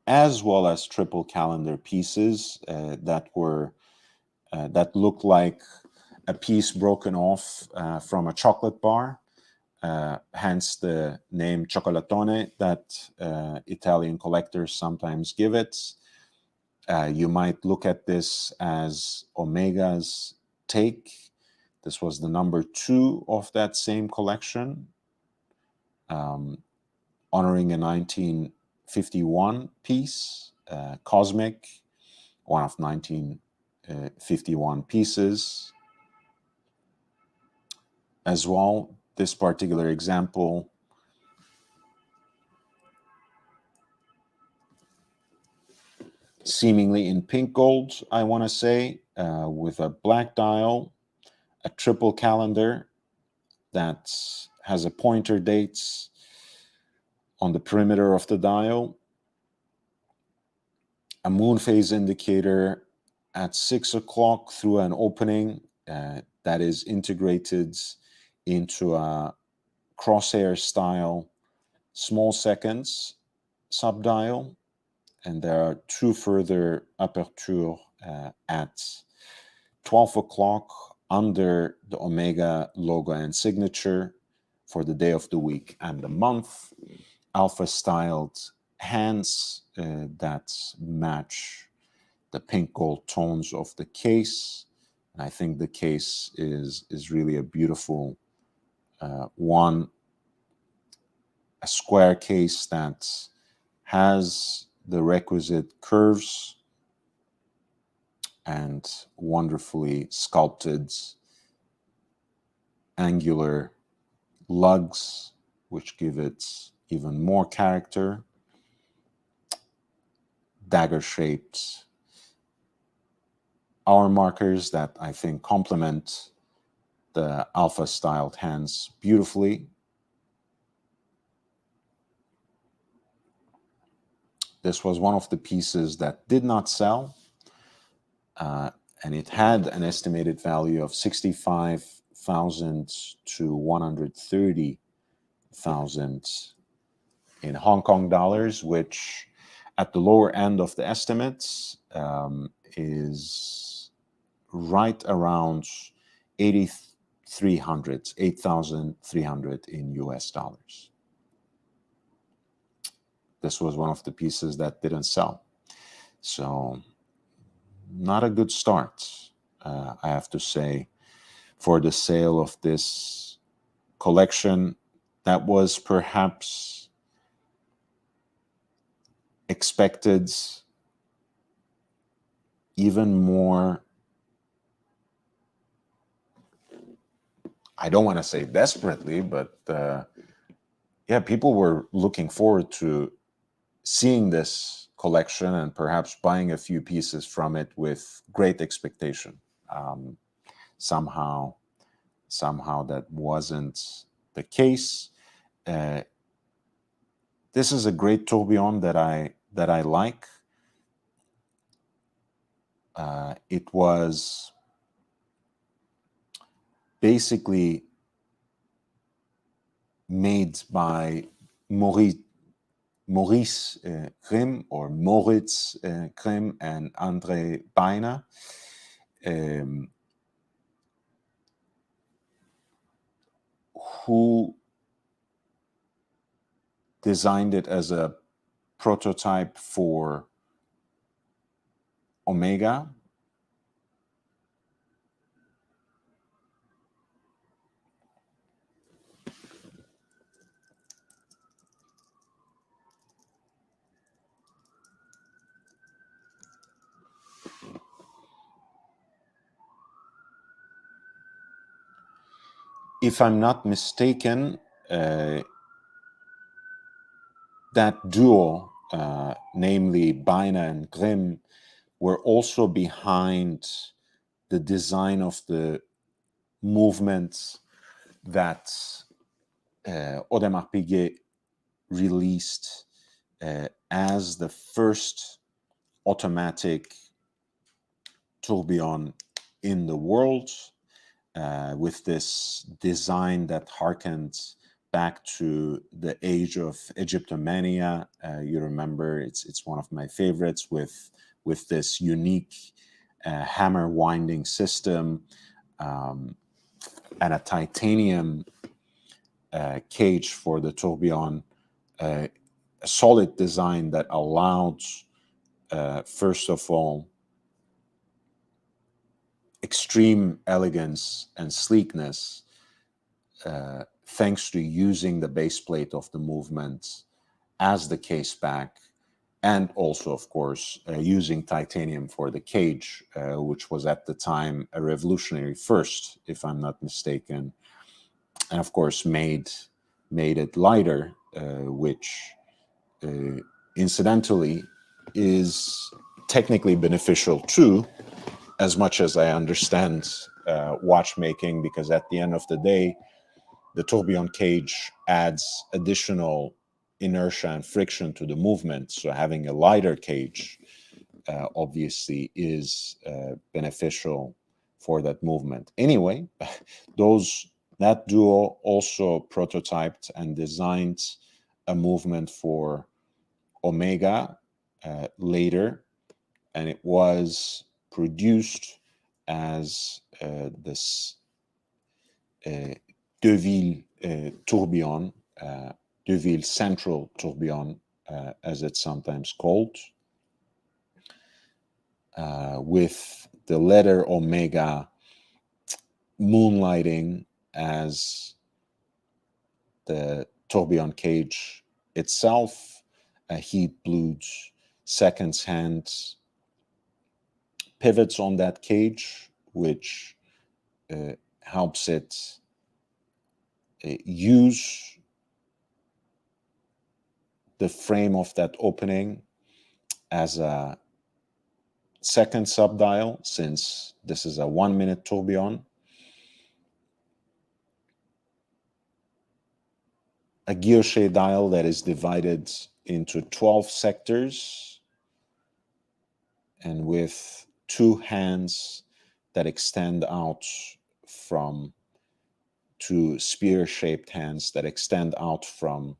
as well as triple calendar pieces that looked like a piece broken off from a chocolate bar, hence the name Cioccolatone that Italian collectors sometimes give it. You might look at this as Omega's take. This was the number 2 of that same collection, honoring a 1951 piece, Cosmic, one of 1951 pieces. As well, this particular example seemingly in pink gold, I want to say, with a black dial, a triple calendar that has a pointer dates on the perimeter of the dial, a moon phase indicator at 6 o'clock through an opening that is integrated into a crosshair style small seconds subdial, and there are 2 further aperture at 12 o'clock under the Omega logo and signature for the day of the week and the month. Alpha styled hands that match the pink gold tones of the case. And I think the case is really a beautiful one, a square case that has the requisite curves and wonderfully sculpted angular lugs, which give it even more character. Dagger-shaped hour markers that I think complement the alpha styled hands beautifully. This was one of the pieces that did not sell, and it had an estimated value of 65,000 to 130,000 in Hong Kong dollars, which at the lower end of the estimates is right around 8,300 in US dollars. This was one of the pieces that didn't sell. So not a good start, I have to say, for the sale of this collection that was perhaps expected even more. I don't want to say desperately, but yeah, people were looking forward to seeing this collection and perhaps buying a few pieces from it with great expectation. Somehow that wasn't the case. This is a great tourbillon that I like. It was basically made by Maurice Grimm, or Moritz Grimm, and André Beiner. Who designed it as a prototype for Omega. If I'm not mistaken, that duo, namely Beiner and Grimm, were also behind the design of the movements that Audemars Piguet released as the first automatic tourbillon in the world, with this design that harkens back to the age of Egyptomania. You remember, it's one of my favorites, with this unique hammer winding system, and a titanium cage for the tourbillon. A solid design that allowed, first of all, extreme elegance and sleekness, thanks to using the base plate of the movement as the case back, and also, of course, using titanium for the cage, which was at the time a revolutionary first, if I'm not mistaken, and of course made it lighter, which incidentally is technically beneficial too, as much as I understand watchmaking, because at the end of the day, the tourbillon cage adds additional inertia and friction to the movement. So having a lighter cage obviously is beneficial for that movement. Anyway, that duo also prototyped and designed a movement for Omega later, and it was produced as this Deville tourbillon, Deville Central tourbillon, as it's sometimes called, with the letter Omega moonlighting as the tourbillon cage itself, heat blues, seconds hands, pivots on that cage, which helps it use the frame of that opening as a second subdial, since this is a 1-minute tourbillon, a guilloche dial that is divided into 12 sectors and with two hands that extend out from two spear-shaped hands that extend out from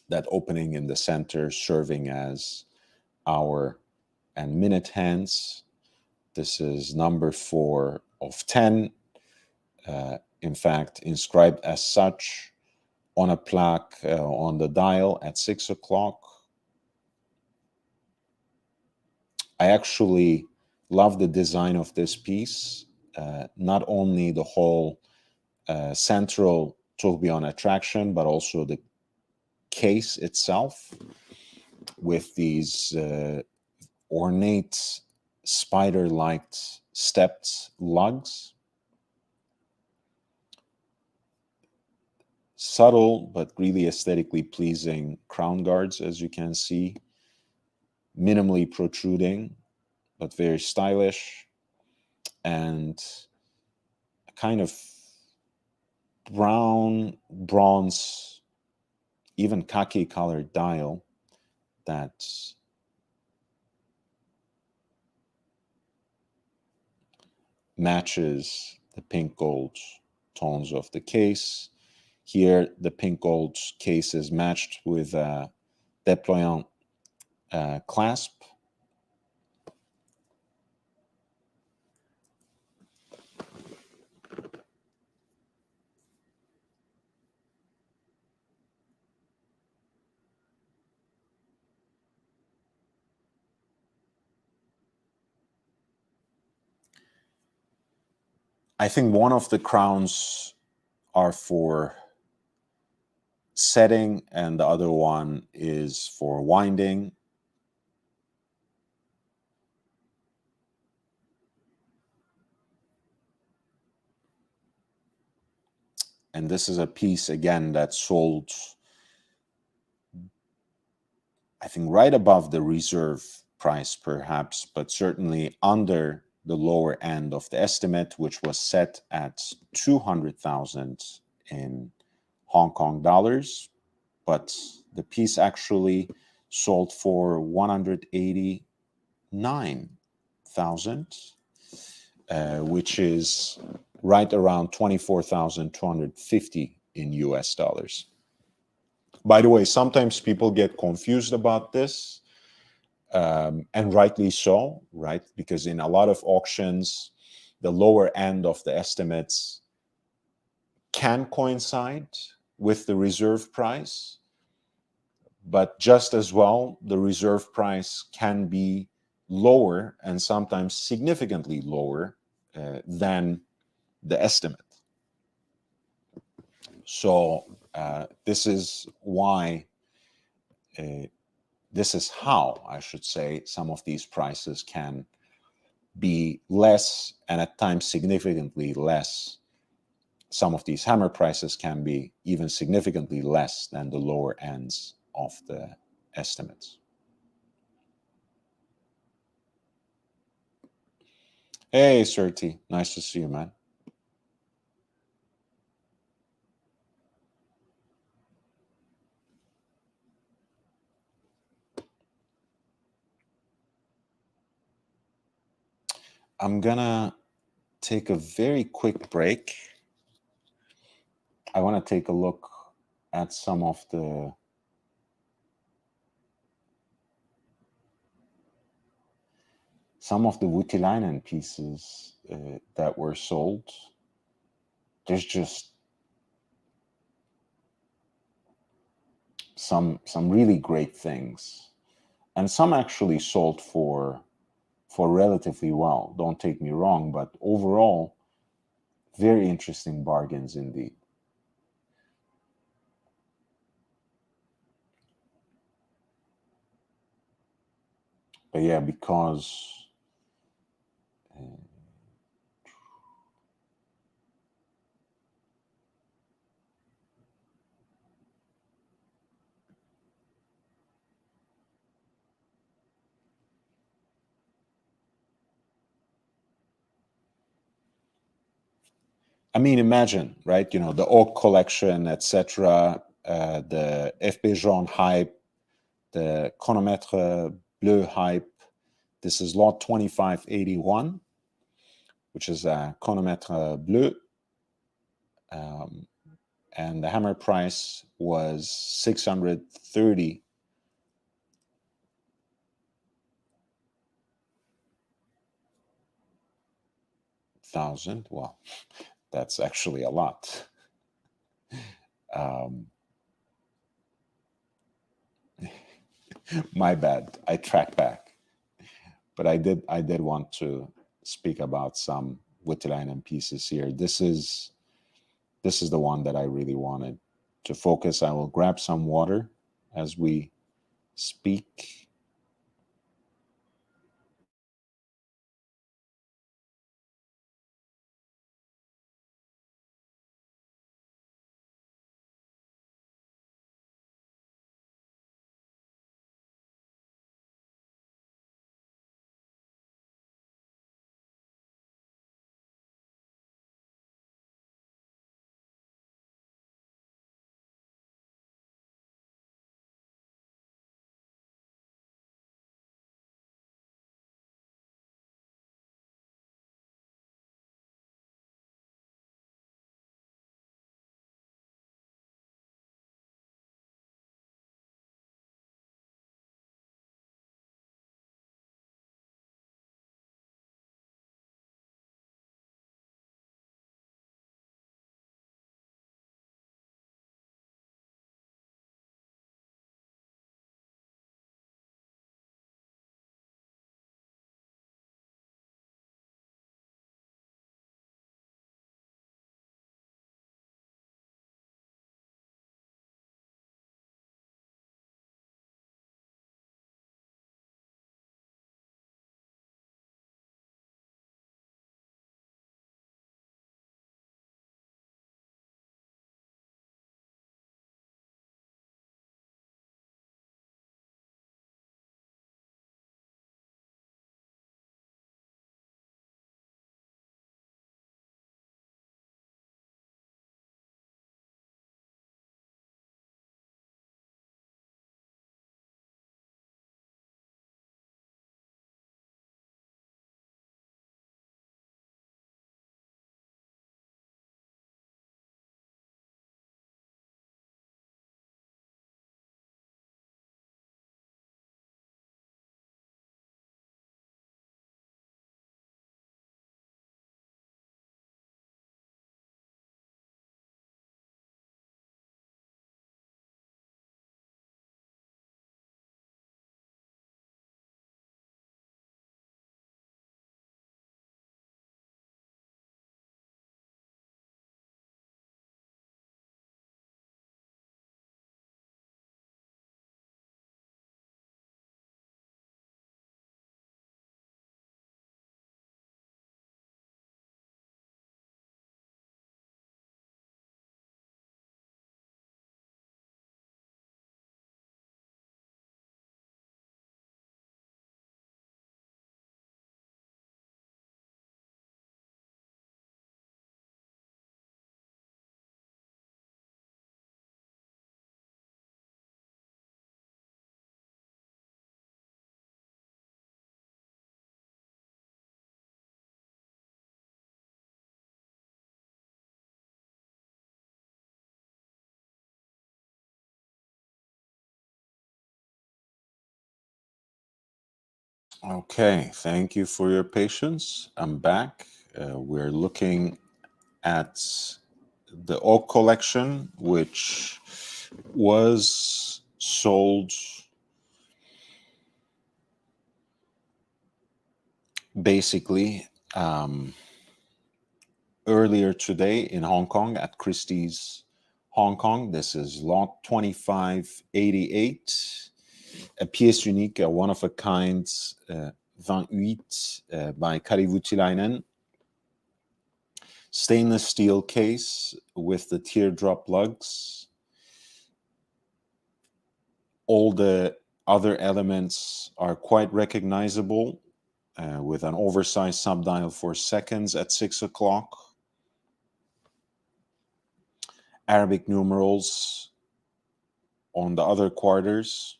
that opening in the center, serving as hour and minute hands. This is number 4 of 10, in fact, inscribed as such on a plaque on the dial at 6 o'clock. I actually love the design of this piece, not only the whole central tourbillon attraction, but also the case itself with these ornate spider-like stepped lugs. Subtle but really aesthetically pleasing crown guards, as you can see, minimally protruding but very stylish, and a kind of brown, bronze, even khaki colored dial that matches the pink gold tones of the case. Here, the pink gold case is matched with a déployant clasp. I think one of the crowns are for setting and the other one is for winding. And this is a piece, again, that sold, I think, right above the reserve price, perhaps, but certainly under the lower end of the estimate, which was set at 200,000 in Hong Kong dollars. But the piece actually sold for 189,000, which is right around 24,250 in US dollars. By the way, sometimes people get confused about this, and rightly so, right? Because in a lot of auctions, the lower end of the estimates can coincide with the reserve price, but just as well, the reserve price can be lower and sometimes significantly lower than the estimate. So this is why, this is how, I should say, some of these prices can be less, and at times significantly less. Some of these hammer prices can be even significantly less than the lower ends of the estimates. Hey, Surti, nice to see you, man. I'm gonna take a very quick break. I want to take a look at some of the Voutilainen pieces that were sold. There's just some really great things, and some actually sold for relatively well. Don't take me wrong, but overall, very interesting bargains indeed. But yeah, because I mean, imagine, right? You know, the Oak collection, etc., the FP Jaune hype, the Chronomètre Bleu hype. This is lot 2581, which is a Chronomètre Bleu. And the hammer price was 630,000. Well, that's actually a lot. My bad. I track back, but I did want to speak about some Wittelainen pieces here. This is the one that I really wanted to focus. I will grab some water as we speak. Okay, thank you for your patience. I'm back. We're looking at the Oak collection, which was sold basically earlier today in Hong Kong at Christie's Hong Kong. This is lot 2588, a pièce unique, a one-of-a-kind 28 by Kari Voutilainen. Stainless steel case with the teardrop lugs. All the other elements are quite recognizable, with an oversized subdial for seconds at 6 o'clock. Arabic numerals on the other quarters.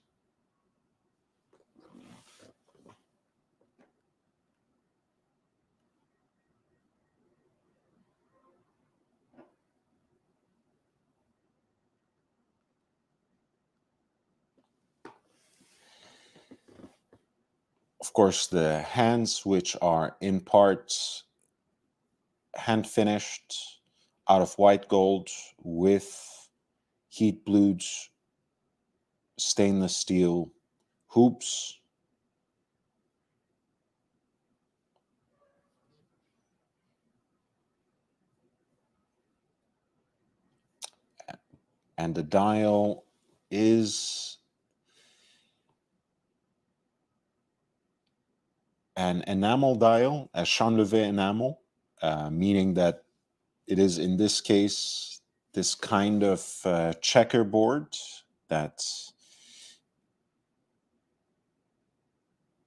Of course, the hands, which are in part hand finished out of white gold with heat blued stainless steel hoops. And the dial is an enamel dial, a chanlevé enamel, meaning that it is, in this case, this kind of checkerboard that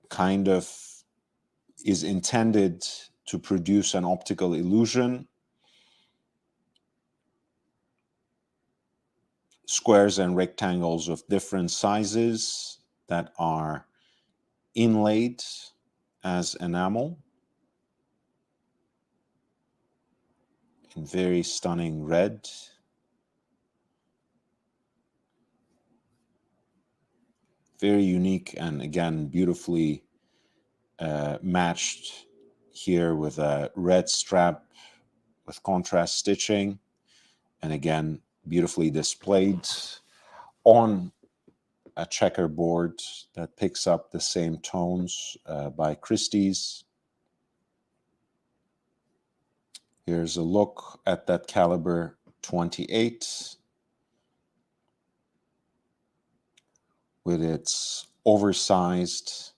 kind of is intended to produce an optical illusion. Squares and rectangles of different sizes that are inlaid as enamel in very stunning red. Very unique, and again, beautifully matched here with a red strap with contrast stitching, and again, beautifully displayed on a checkerboard that picks up the same tones by Christie's. Here's a look at that caliber 28 with its oversized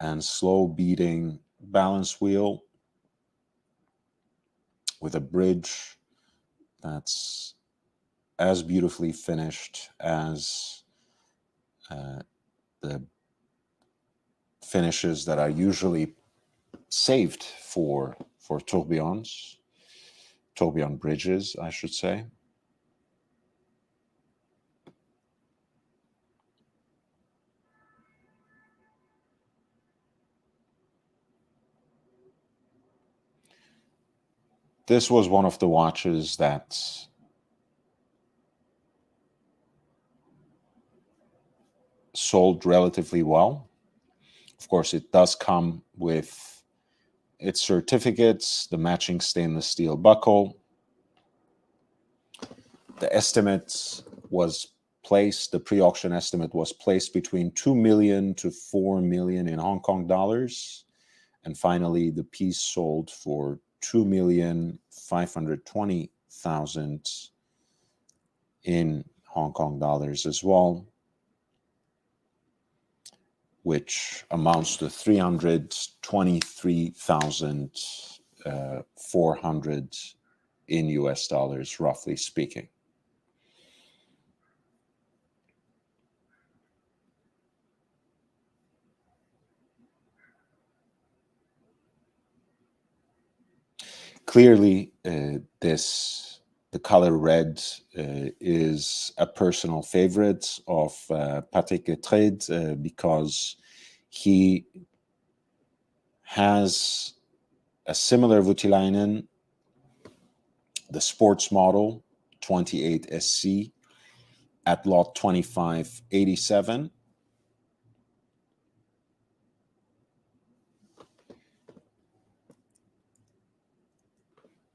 and slow beating balance wheel with a bridge that's as beautifully finished as the finishes that are usually saved for tourbillon bridges, I should say. This was one of the watches that sold relatively well. Of course, it does come with its certificates, the matching stainless steel buckle. The estimate was placed, the pre-auction estimate was placed between 2 million to 4 million in Hong Kong dollars. And finally, the piece sold for 2,520,000 in Hong Kong dollars as well, which amounts to 323,400 in US dollars, roughly speaking. Clearly, the color red is a personal favorite of Patrick Getreide because he has a similar Voutilainen, the sports model 28SC at lot 2587.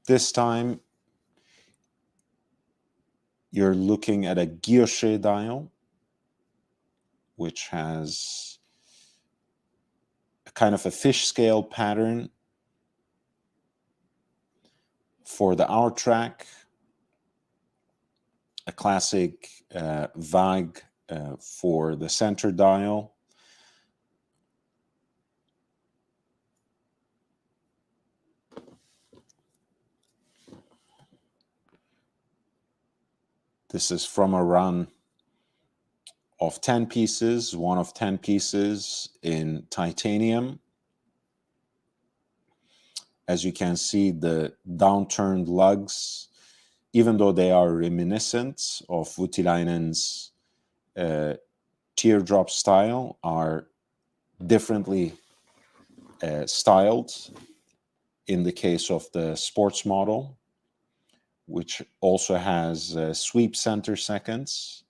This time, you're looking at a guilloche dial, which has a kind of a fish scale pattern for the hour track, a classic vague for the center dial. This is from a run of 10 pieces, one of 10 pieces in titanium. As you can see, the downturned lugs even though they are reminiscent of Voutilainen's teardrop style, are differently styled in the case of the sports model, which also has sweep center seconds,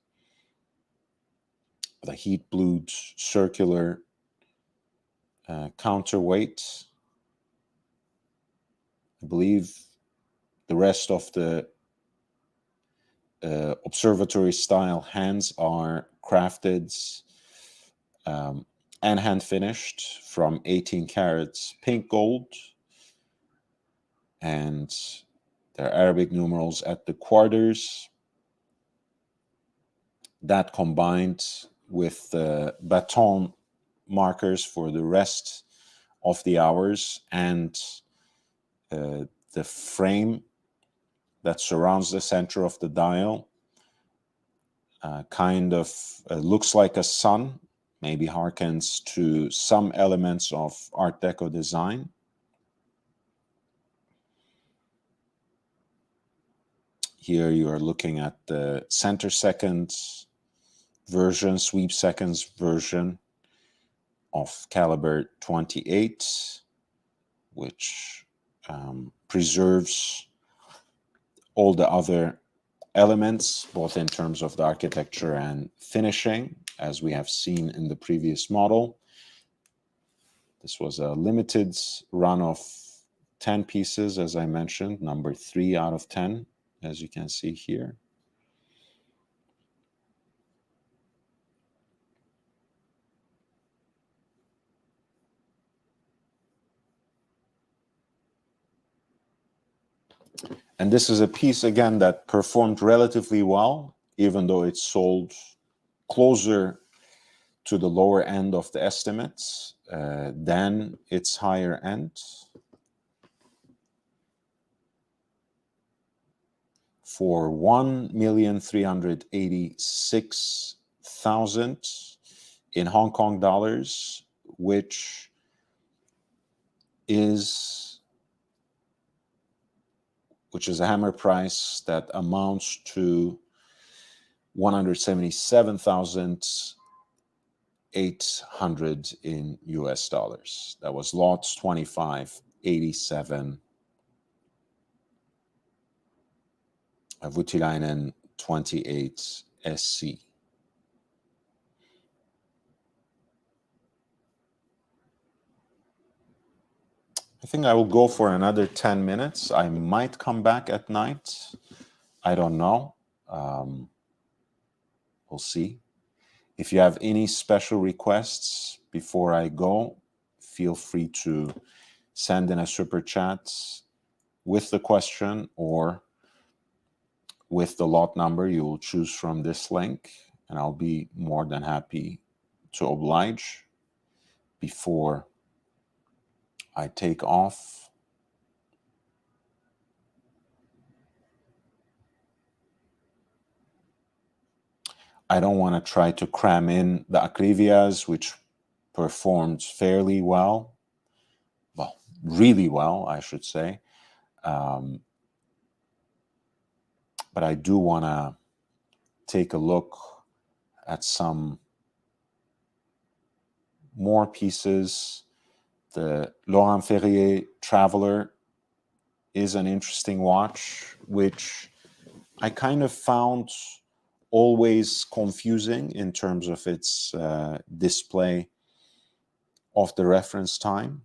the heat-blued circular counterweight. I believe the rest of the observatory style hands are crafted and hand finished from 18 carats pink gold, and there are Arabic numerals at the quarters. That combined with the baton markers for the rest of the hours and the frame that surrounds the center of the dial kind of looks like a sun, maybe harkens to some elements of Art Deco design. Here you are looking at the center seconds version, sweep seconds version of caliber 28, which preserves all the other elements, both in terms of the architecture and finishing, as we have seen in the previous model. This was a limited run of 10 pieces, as I mentioned, number 3 out of 10, as you can see here. And this is a piece, again, that performed relatively well, even though it sold closer to the lower end of the estimates than its higher end. For 1,386,000 in Hong Kong dollars, which is a hammer price that amounts to 177,800 in US dollars. That was lots 2587. Voutilainen 28 SC. I think I will go for another 10 minutes. I might come back at night. I don't know. We'll see. If you have any special requests before I go, feel free to send in a super chat with the question or with the lot number you will choose from this link, and I'll be more than happy to oblige before I take off. I don't want to try to cram in the Acrivias, which performed fairly well. Well, really well, I should say. But I do want to take a look at some more pieces. The Laurent Ferrier Traveler is an interesting watch, which I kind of found always confusing in terms of its display of the reference time.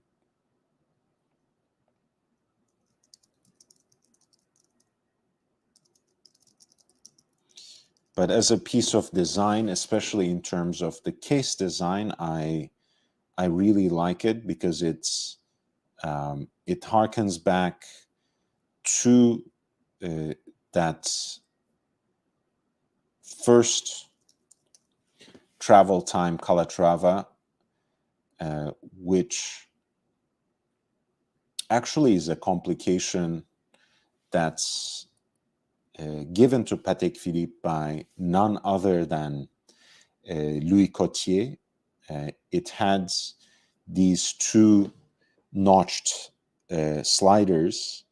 But as a piece of design, especially in terms of the case design, I really like it because it harkens back to that first travel time Calatrava, which actually is a complication that's given to Patek Philippe by none other than Louis Cotier. It had these two notched sliders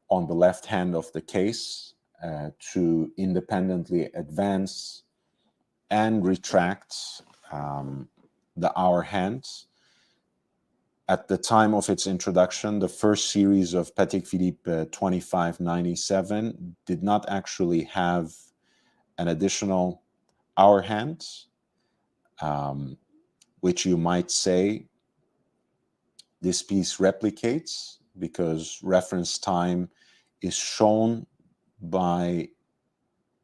on the left hand of the case, to independently advance and retract the hour hand. At the time of its introduction, the first series of Patek Philippe 2597 did not actually have an additional hour hand, which you might say this piece replicates, because reference time is shown by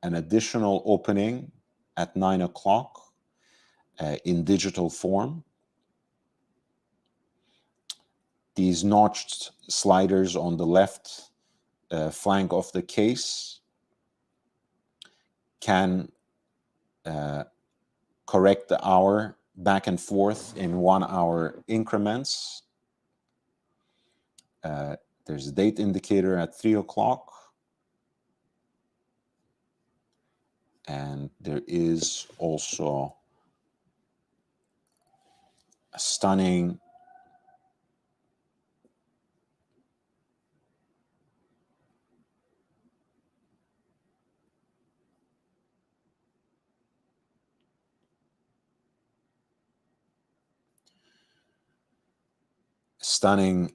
an additional opening at 9 o'clock in digital form. These notched sliders on the left flank of the case can correct the hour back and forth in 1 hour increments. There's a date indicator at 3 o'clock. And there is also a stunning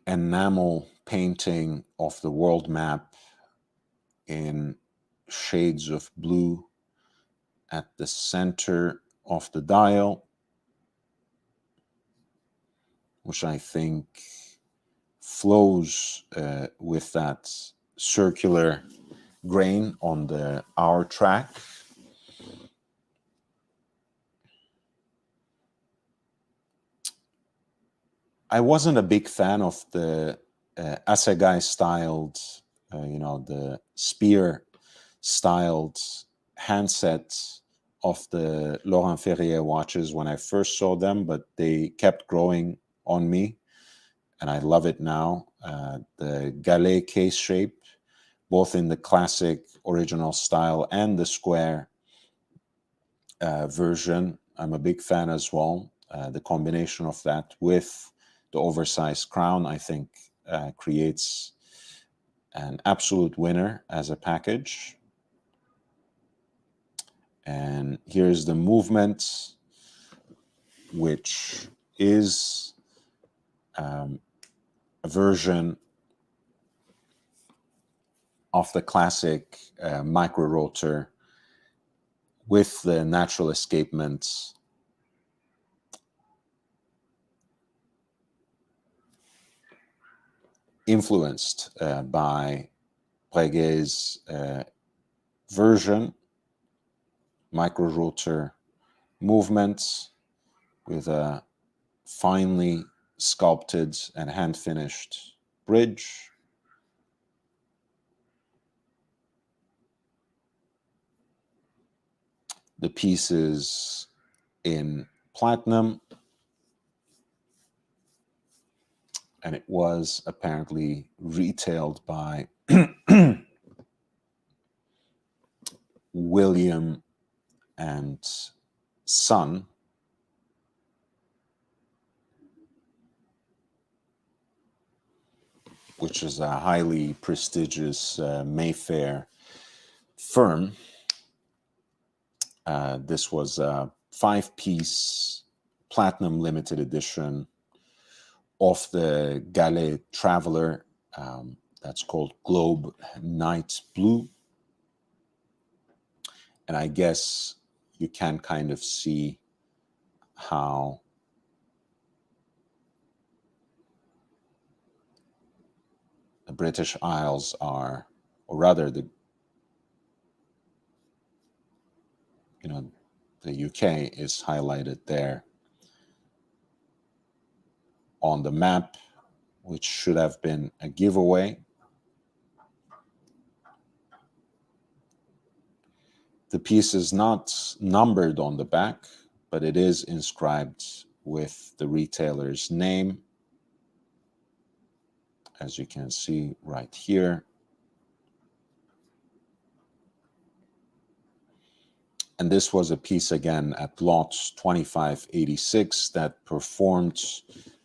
enamel painting of the world map in shades of blue at the center of the dial, which I think flows with that circular grain on the hour track. I wasn't a big fan of the assegai styled, the spear styled handset of the Laurent Ferrier watches when I first saw them, but they kept growing on me, and I love it now. The galet case shape, both in the classic original style and the square version, I'm a big fan as well. The combination of that with the oversized crown, I think, creates an absolute winner as a package. And here's the movement, which is a version of the classic micro rotor with the natural escapement influenced by Breguet's version, micro rotor movements with a finely sculpted and hand finished bridge. The piece is in platinum, and it was apparently retailed by William and Son, which is a highly prestigious Mayfair firm. This was a 5-piece platinum limited edition of the Galet Traveler, that's called Globe Night Blue. And I guess you can kind of see how the British Isles are, or rather the UK is highlighted there on the map, which should have been a giveaway. The piece is not numbered on the back, but it is inscribed with the retailer's name, as you can see right here. And this was a piece, again, at lot 2586 that performed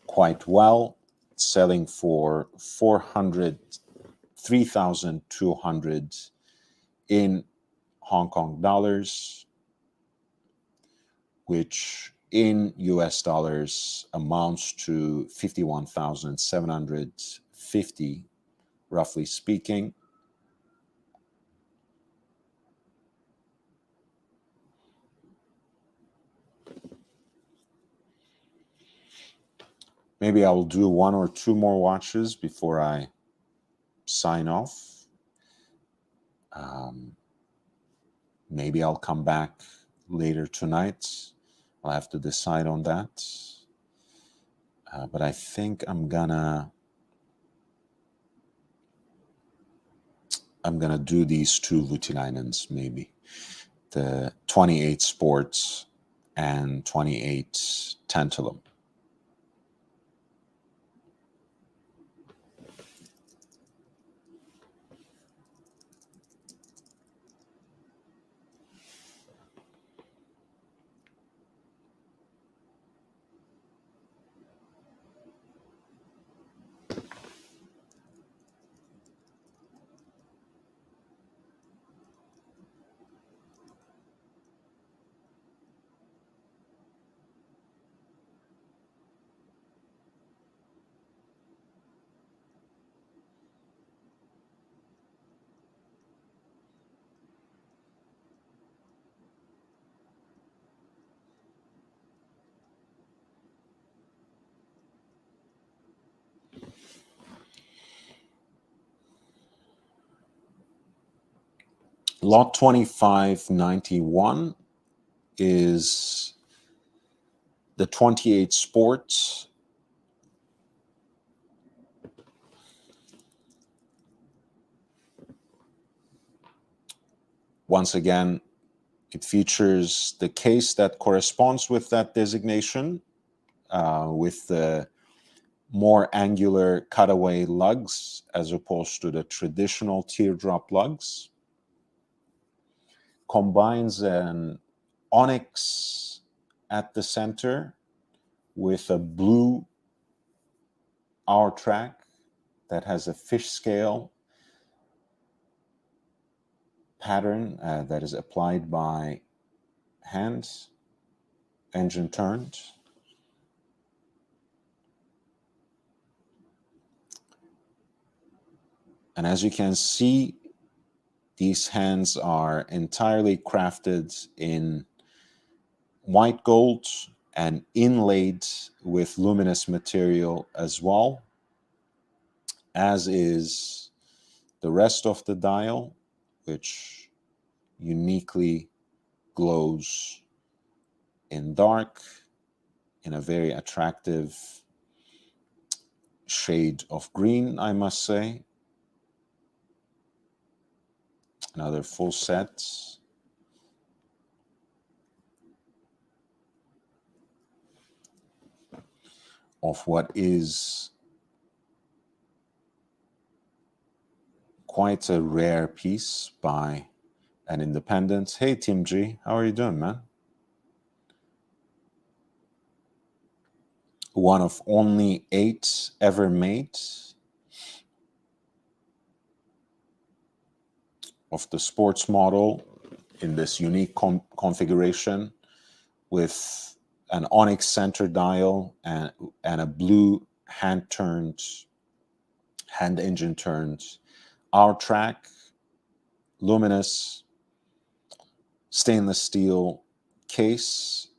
quite well, selling for 3,200 in Hong Kong dollars, which in US dollars amounts to 51,750, roughly speaking. Maybe I'll do one or two more watches before I sign off. Maybe I'll come back later tonight. I'll have to decide on that. But I think I'm gonna do these two Voutilainens, maybe. The 28 Sports and 28 Tantalum. Lot 2591 is the 28 Sports. Once again, it features the case that corresponds with that designation, with the more angular cutaway lugs as opposed to the traditional teardrop lugs. Combines an onyx at the center with a blue hour track that has a fish scale pattern that is applied by hand, engine turned. And as you can see, these hands are entirely crafted in white gold and inlaid with luminous material as well, as is the rest of the dial, which uniquely glows in dark in a very attractive shade of green, I must say. Another full set. Of what is quite a rare piece by an independent. Hey, Tim G, how are you doing, man? One of only 8 ever made of the sports model in this unique configuration with an onyx center dial and a blue hand engine turned hour track, luminous stainless steel case.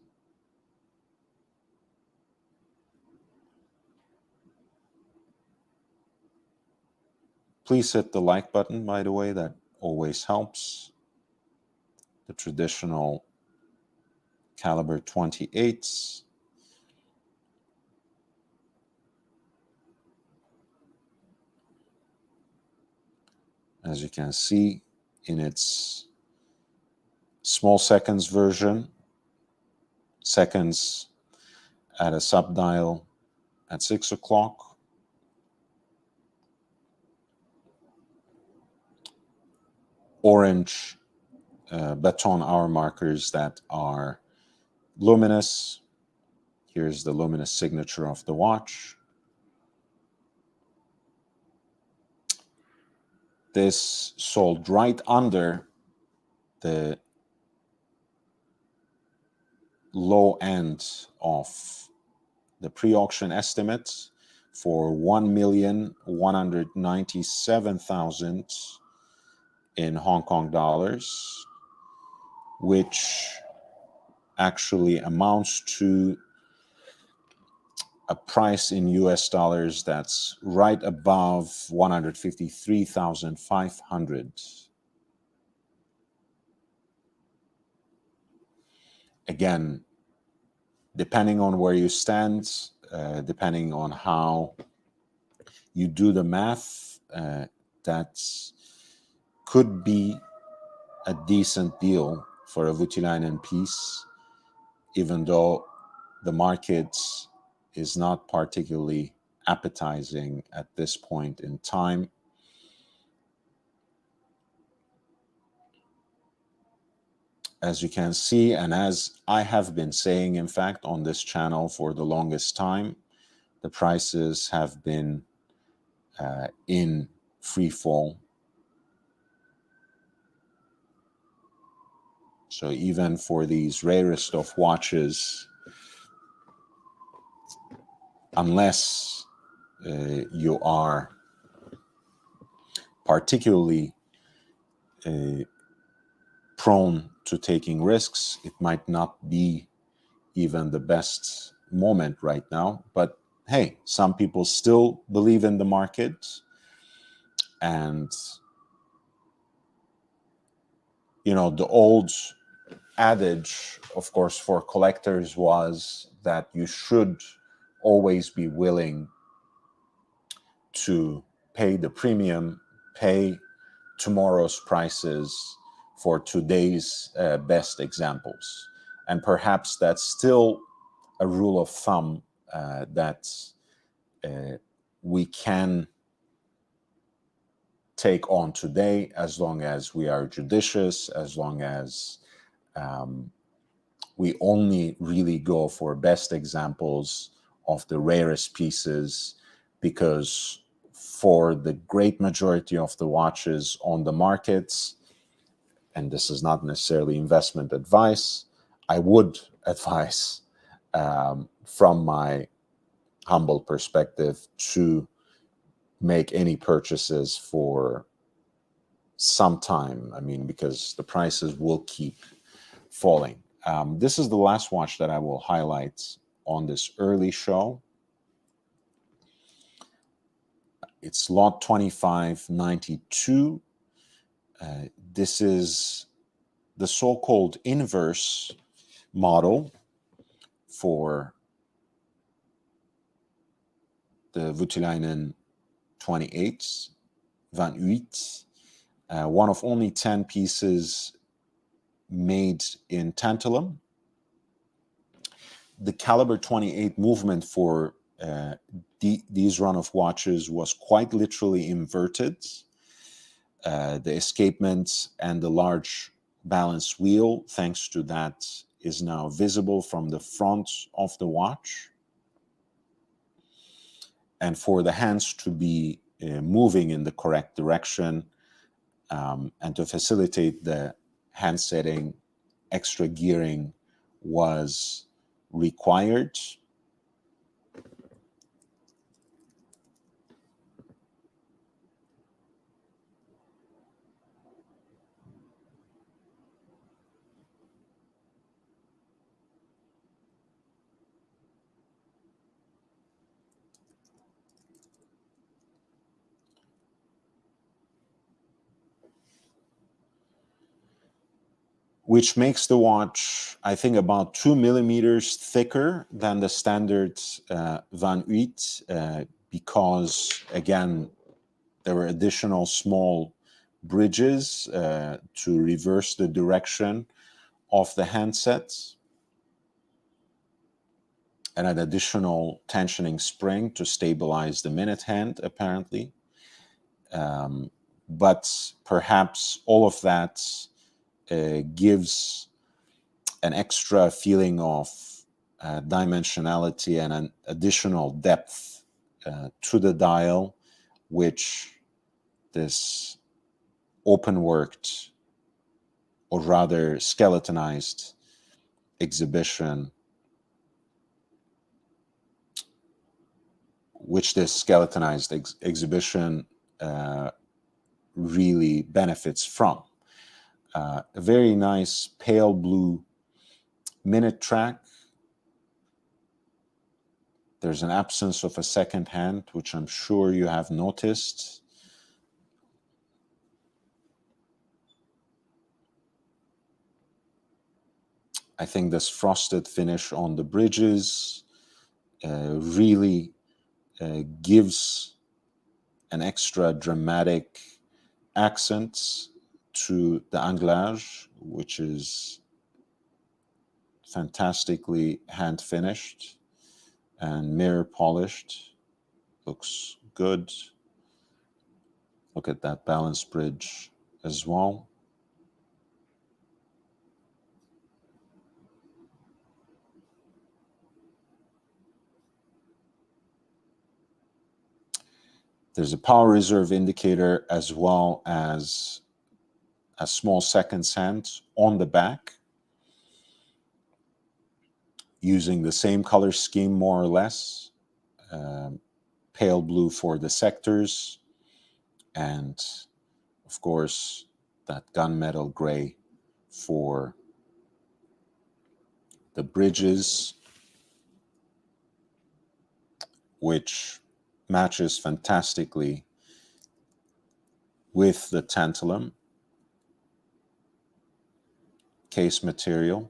Please hit the like button, by the way, that always helps. The traditional caliber 28s. As you can see, in its small seconds version, seconds at a subdial at 6 o'clock. Orange baton hour markers that are luminous. Here's the luminous signature of the watch. This sold right under the low end of the pre-auction estimates for 1,197,000 in Hong Kong dollars, which actually amounts to a price in US dollars that's right above 153,500. Again, depending on where you stand, depending on how you do the math, that could be a decent deal for a Voutilainen piece, even though the market is not particularly appetizing at this point in time. As you can see, and as I have been saying, in fact, on this channel for the longest time, the prices have been in free fall. So even for these rarest of watches, unless you are particularly prone to taking risks, it might not be even the best moment right now. But hey, some people still believe in the market, and you know, the old adage, of course, for collectors was that you should always be willing to pay the premium, pay tomorrow's prices for today's best examples. And perhaps that's still a rule of thumb that we can take on today, as long as we are judicious, as long as we only really go for best examples of the rarest pieces, because for the great majority of the watches on the markets, and this is not necessarily investment advice, I would advise, from my humble perspective, to make any purchases for some time. I mean, because the prices will keep falling. This is the last watch that I will highlight on this early show. It's lot 2592. This is the so-called inverse model for the Voutilainen 28, 28, one of only 10 pieces made in tantalum. The caliber 28 movement for these run of watches was quite literally inverted. The escapement and the large balance wheel, thanks to that, is now visible from the front of the watch. And for the hands to be moving in the correct direction, and to facilitate the hand setting, extra gearing was required. Which makes the watch, I think, about 2 millimeters thicker than the standard Van Uyt, because, again, there were additional small bridges to reverse the direction of the handsets, and an additional tensioning spring to stabilize the minute hand, apparently. But perhaps all of that gives an extra feeling of dimensionality and an additional depth to the dial, which this open-worked or rather skeletonized exhibition, which this skeletonized exhibition really benefits from. A very nice pale blue minute track. There's an absence of a second hand, which I'm sure you have noticed. I think this frosted finish on the bridges really gives an extra dramatic accent to the anglage, which is fantastically hand finished and mirror polished. Looks good. Look at that balance bridge as well. There's a power reserve indicator as well as a small seconds hand on the back, using the same color scheme more or less. Pale blue for the sectors, and of course that gunmetal gray for the bridges, which matches fantastically with the tantalum case material.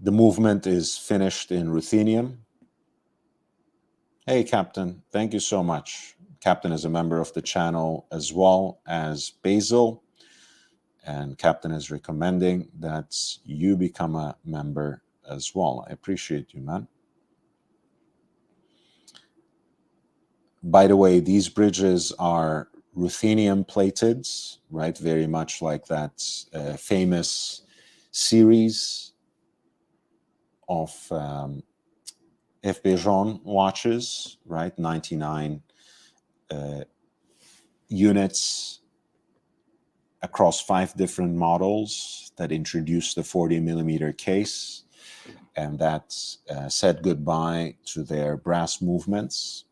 The movement is finished in ruthenium. Hey, Captain, thank you so much. Captain is a member of the channel as well as Basil, and Captain is recommending that you become a member as well. I appreciate you, man. By the way, these bridges are ruthenium plated, right? Very much like that famous series of FB Jaune watches, right? 99 units across 5 different models that introduced the 40 millimeter case, and that said goodbye to their brass movements.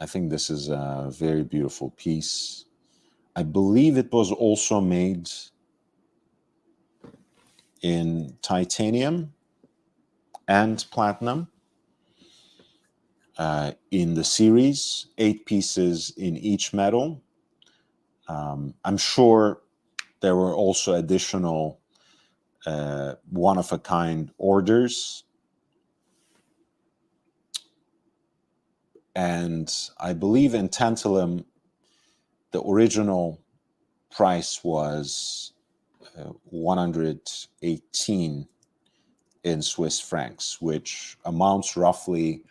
I think this is a very beautiful piece. I believe it was also made in titanium and platinum in the series, 8 pieces in each metal. I'm sure there were also additional one-of-a-kind orders. And I believe in tantalum, the original price was 118 in Swiss francs, which amounts roughly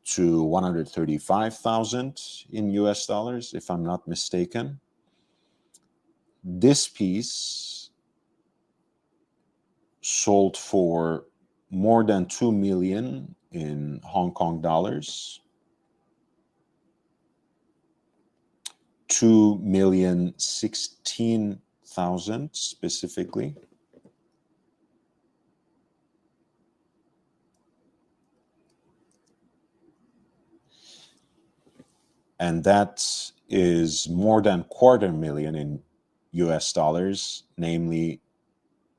to 135,000 in US dollars, if I'm not mistaken. This piece sold for more than 2 million in Hong Kong dollars. 2,016,000 specifically. And that is more than 250,000 in US dollars, namely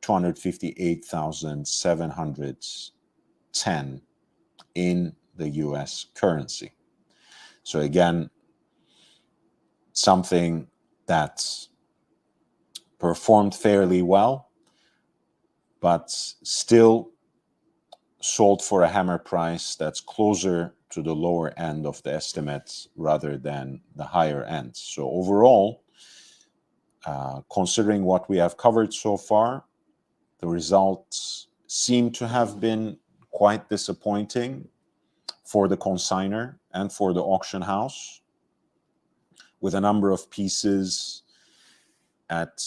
258,710 in the US currency. So again, something that performed fairly well, but still sold for a hammer price that's closer to the lower end of the estimates rather than the higher end. So overall, considering what we have covered so far, the results seem to have been quite disappointing for the consignor and for the auction house, with a number of pieces at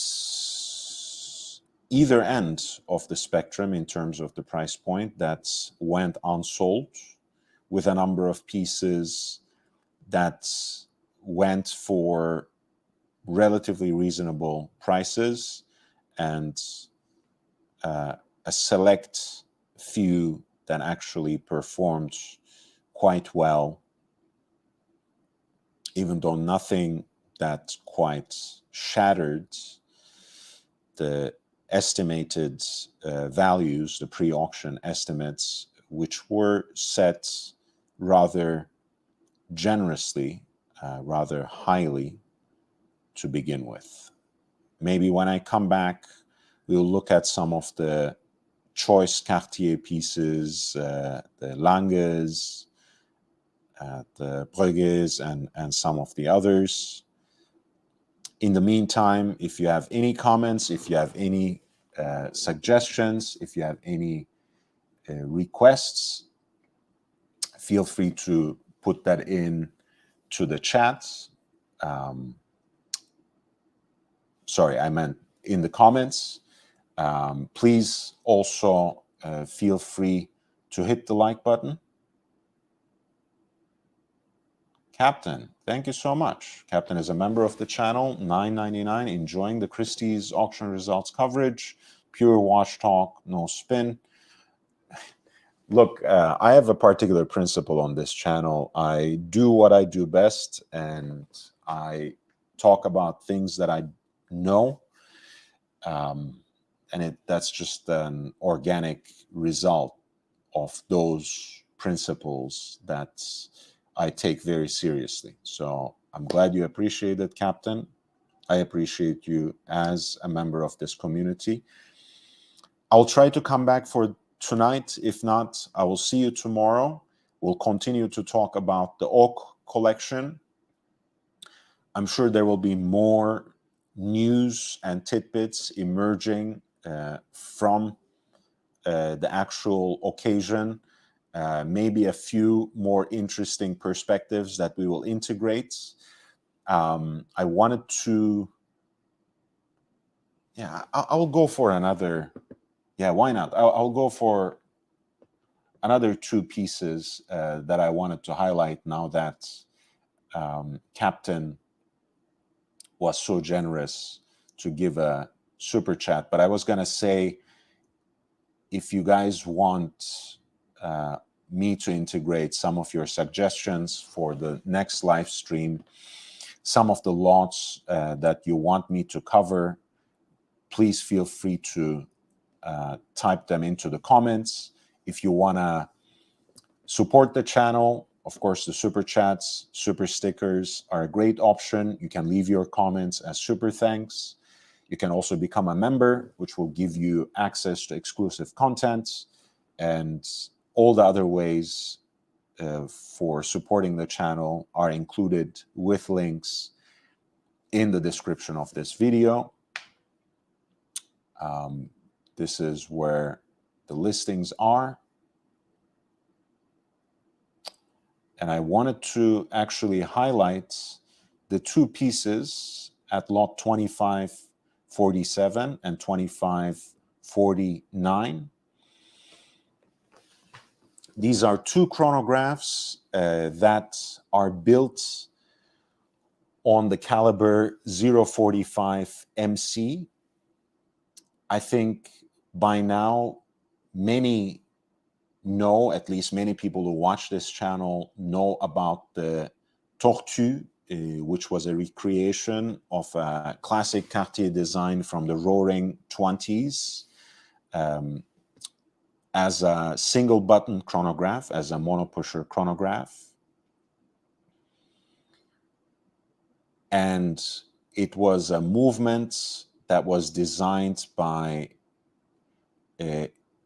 either end of the spectrum in terms of the price point that went unsold, with a number of pieces that went for relatively reasonable prices, and a select few that actually performed quite well, even though nothing that quite shattered the estimated values, the pre-auction estimates, which were set rather generously, rather highly to begin with. Maybe when I come back, we'll look at some of the choice Cartier pieces, the Langes, the Breguets, and some of the others. In the meantime, if you have any comments, if you have any suggestions, if you have any requests, feel free to put that in to the chat. Sorry, I meant in the comments. Please also feel free to hit the like button. Captain, thank you so much. Captain is a member of the channel, $9.99, enjoying the Christie's auction results coverage. Pure watch talk, no spin. Look, I have a particular principle on this channel. I do what I do best, and I talk about things that I know. And that's just an organic result of those principles that I take very seriously. So I'm glad you appreciate it, Captain. I appreciate you as a member of this community. I'll try to come back for tonight. If not, I will see you tomorrow. We'll continue to talk about the Oak collection. I'm sure there will be more news and tidbits emerging from the actual occasion. Maybe a few more interesting perspectives that we will integrate. I wanted to, I'll go for another, why not? I'll go for another two pieces that I wanted to highlight now that Captain was so generous to give a super chat. But I was going to say, if you guys want me to integrate some of your suggestions for the next live stream, some of the lots that you want me to cover, please feel free to type them into the comments. If you want to support the channel, of course, the super chats, super stickers are a great option. You can leave your comments as super thanks. You can also become a member, which will give you access to exclusive content, and all the other ways for supporting the channel are included with links in the description of this video. This is where the listings are. And I wanted to actually highlight the two pieces at lot 2547 and 2549. These are two chronographs that are built on the caliber 045 MC. I think by now many know, at least many people who watch this channel know about the Tortue, which was a recreation of a classic Cartier design from the Roaring 20s, as a single button chronograph, as a monopusher chronograph. And it was a movement that was designed by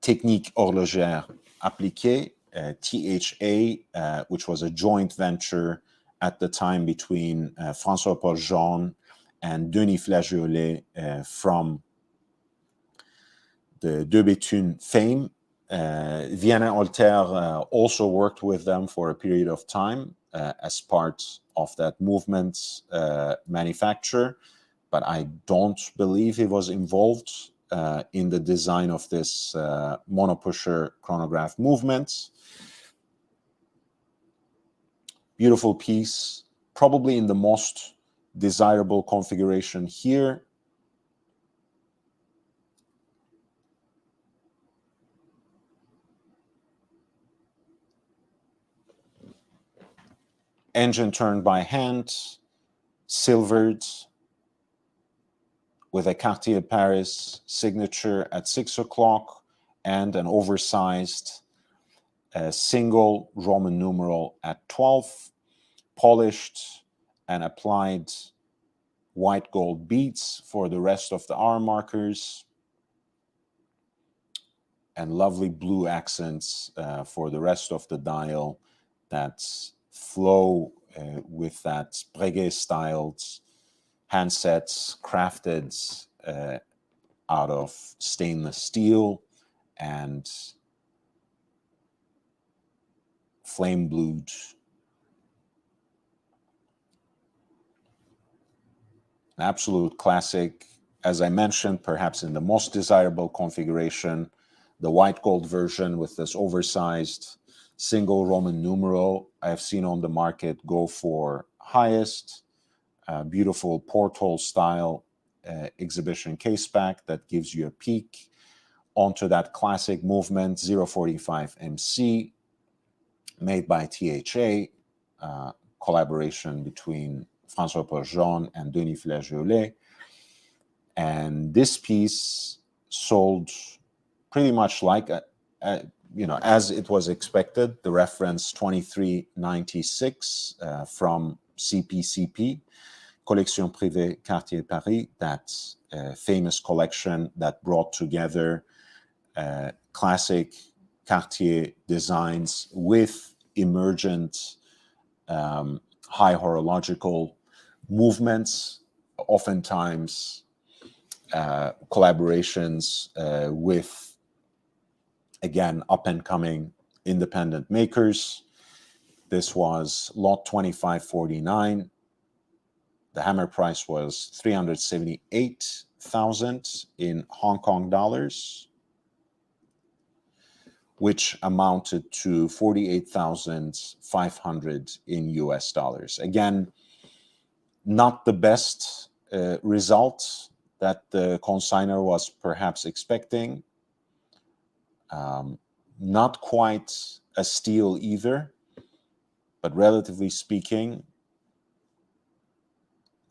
Technique Horlogère Appliquée, THA, which was a joint venture at the time between François-Paul Jean and Denis Flageolet from the De Béthune fame. Vianin Holter also worked with them for a period of time as part of that movement manufacture, but I don't believe he was involved in the design of this monopusher chronograph movement. Beautiful piece, probably in the most desirable configuration here. Engine turned by hand, silvered, with a Cartier Paris signature at 6 o'clock and an oversized single Roman numeral at 12, polished and applied white gold beads for the rest of the arm markers, and lovely blue accents for the rest of the dial that flow with that Breguet-styled handsets crafted out of stainless steel and flame blued. An absolute classic, as I mentioned, perhaps in the most desirable configuration, the white gold version with this oversized single Roman numeral I've seen on the market go for highest. Beautiful porthole style exhibition case back that gives you a peek onto that classic movement 045 MC made by THA, collaboration between François-Paul Jean and Denis Flageolet. And this piece sold pretty much like as it was expected. The reference 2396 from CPCP, Collection Privée Cartier Paris, that famous collection that brought together classic Cartier designs with emergent high horological movements, oftentimes collaborations with, again, up-and-coming independent makers. This was lot 2549. The hammer price was 378,000 in Hong Kong dollars, which amounted to 48,500 in US dollars. Again, not the best result that the consignor was perhaps expecting. Not quite a steal either, but relatively speaking,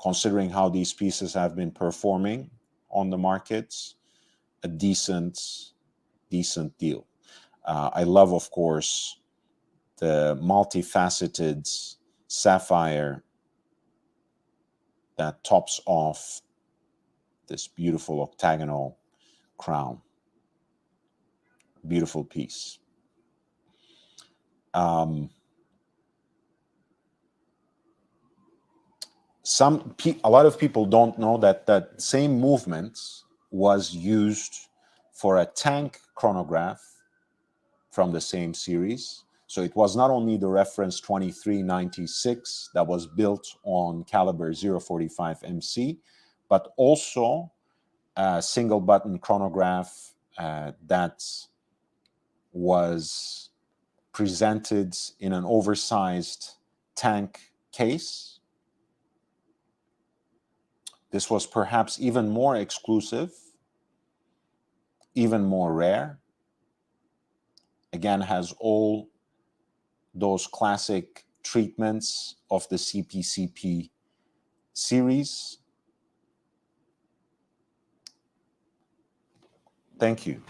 considering how these pieces have been performing on the markets, a decent deal. I love, of course, the multifaceted sapphire that tops off this beautiful octagonal crown. Beautiful piece. A lot of people don't know that that same movement was used for a tank chronograph from the same series. So it was not only the reference 2396 that was built on caliber 045 MC, but also a single button chronograph that was presented in an oversized tank case. This was perhaps even more exclusive, even more rare. Again, has all those classic treatments of the CPCP series. Thank you.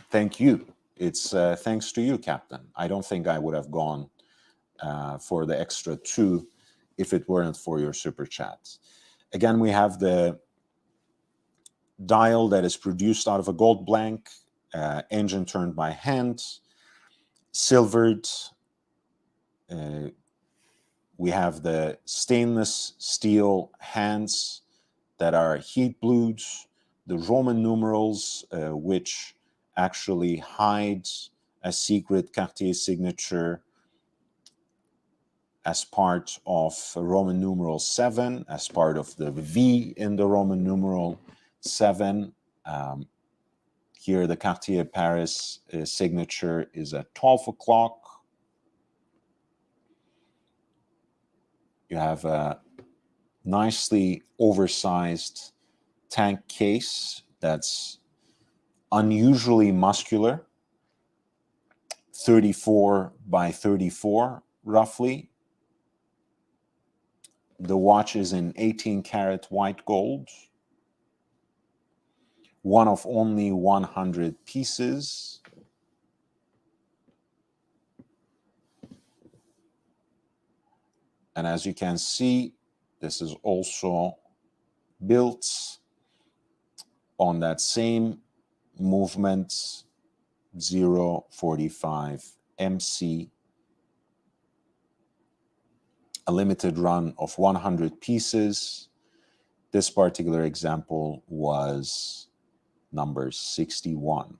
It's thanks to you, Captain. I don't think I would have gone for the extra 2 if it weren't for your super chats. Again, we have the dial that is produced out of a gold blank, engine turned by hand, silvered. We have the stainless steel hands that are heat blued, the Roman numerals, which actually hide a secret Cartier signature as part of Roman numeral 7, as part of the V in the Roman numeral 7. Here, the Cartier Paris signature is at 12 o'clock. You have a nicely oversized tank case that's unusually muscular, 34 by 34 roughly. The watch is in 18 karat white gold, one of only 100 pieces. And as you can see, this is also built on that same movement 045 MC, a limited run of 100 pieces. This particular example was number 61.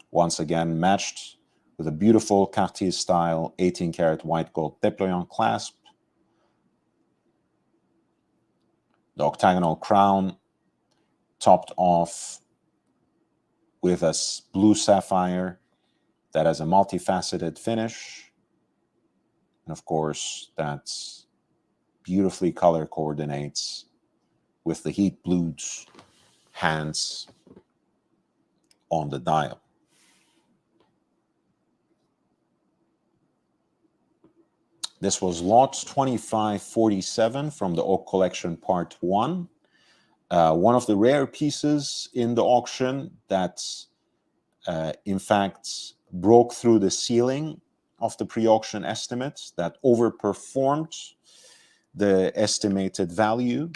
Once again, matched with a beautiful Cartier style 18 karat white gold déployant clasp, the octagonal crown topped off with a blue sapphire that has a multifaceted finish. And of course, that's beautifully color coordinates with the heat blued hands on the dial. This was lot 2547 from the Oak Collection Part 1. One of the rare pieces in the auction that, in fact, broke through the ceiling of the pre-auction estimates, that overperformed the estimated value.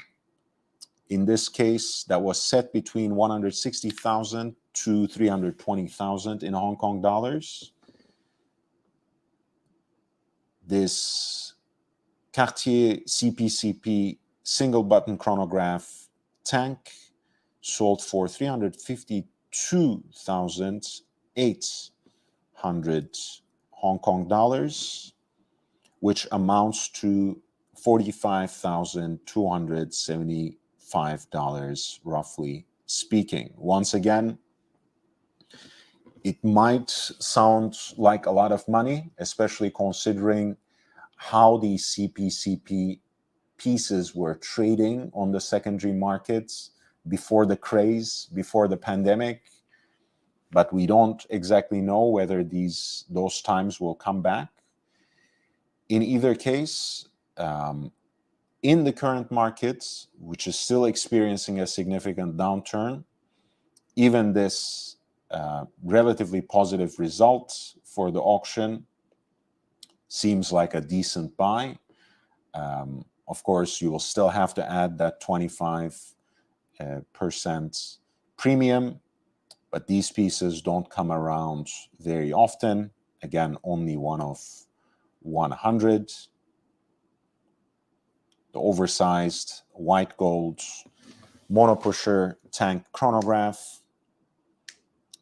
In this case, that was set between 160,000 to 320,000 in Hong Kong dollars. This Cartier CPCP single button chronograph tank sold for 352,800 Hong Kong dollars, which amounts to $45,275, roughly speaking. Once again, it might sound like a lot of money, especially considering how these CPCP pieces were trading on the secondary markets before the craze, before the pandemic. But we don't exactly know whether those times will come back. In either case, in the current market, which is still experiencing a significant downturn, even this relatively positive result for the auction seems like a decent buy. Of course, you will still have to add that 25% premium, but these pieces don't come around very often. Again, only one of 100. The oversized white gold monopusher tank chronograph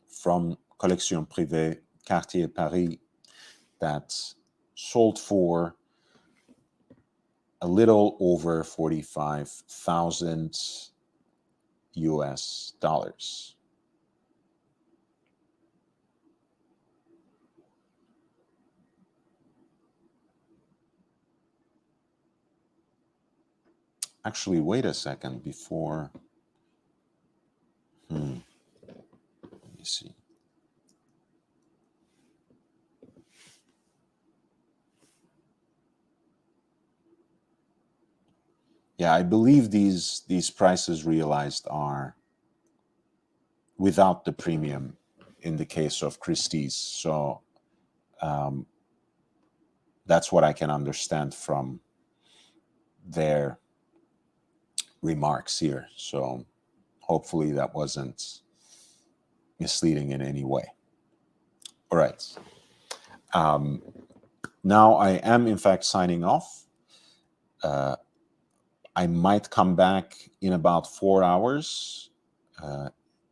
from Collection Privée Cartier Paris that sold for a little over 45,000 US dollars. Actually, wait a second before. Let me see. Yeah, I believe these prices realized are without the premium in the case of Christie's. So that's what I can understand from their remarks here. So hopefully that wasn't misleading in any way. All right. Now I am in fact signing off. I might come back in about 4 hours.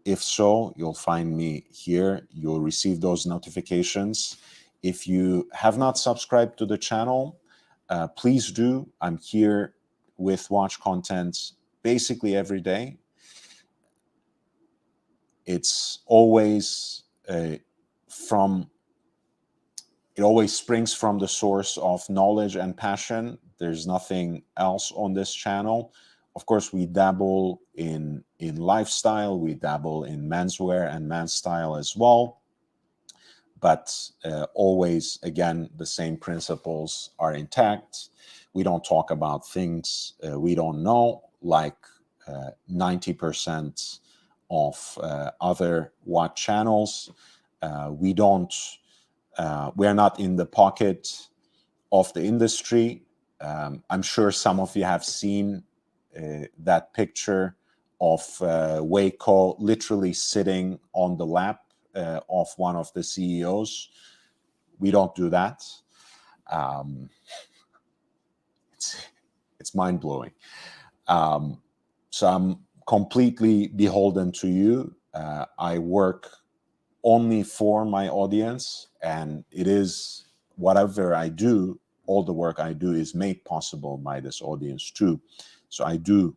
If so, you'll find me here. You'll receive those notifications. If you have not subscribed to the channel, please do. I'm here with watch content basically every day. It's always it always springs from the source of knowledge and passion. There's nothing else on this channel. Of course, we dabble in lifestyle, we dabble in menswear and men's style as well. But always, again, the same principles are intact. We don't talk about things we don't know, like 90% of other WOT channels. We don't. We're not in the pocket of the industry. I'm sure some of you have seen that picture of Waco literally sitting on the lap of one of the CEOs. We don't do that. It's mind-blowing. So I'm completely beholden to you. I work only for my audience, and it is whatever I do, all the work I do is made possible by this audience too. So I do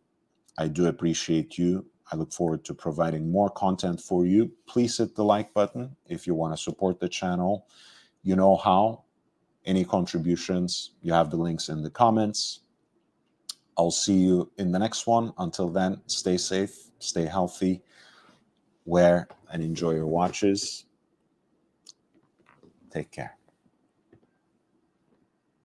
appreciate you. I look forward to providing more content for you. Please hit the like button if you want to support the channel. You know how. Any contributions, you have the links in the comments. I'll see you in the next one. Until then, stay safe, stay healthy, wear and enjoy your watches. Take care.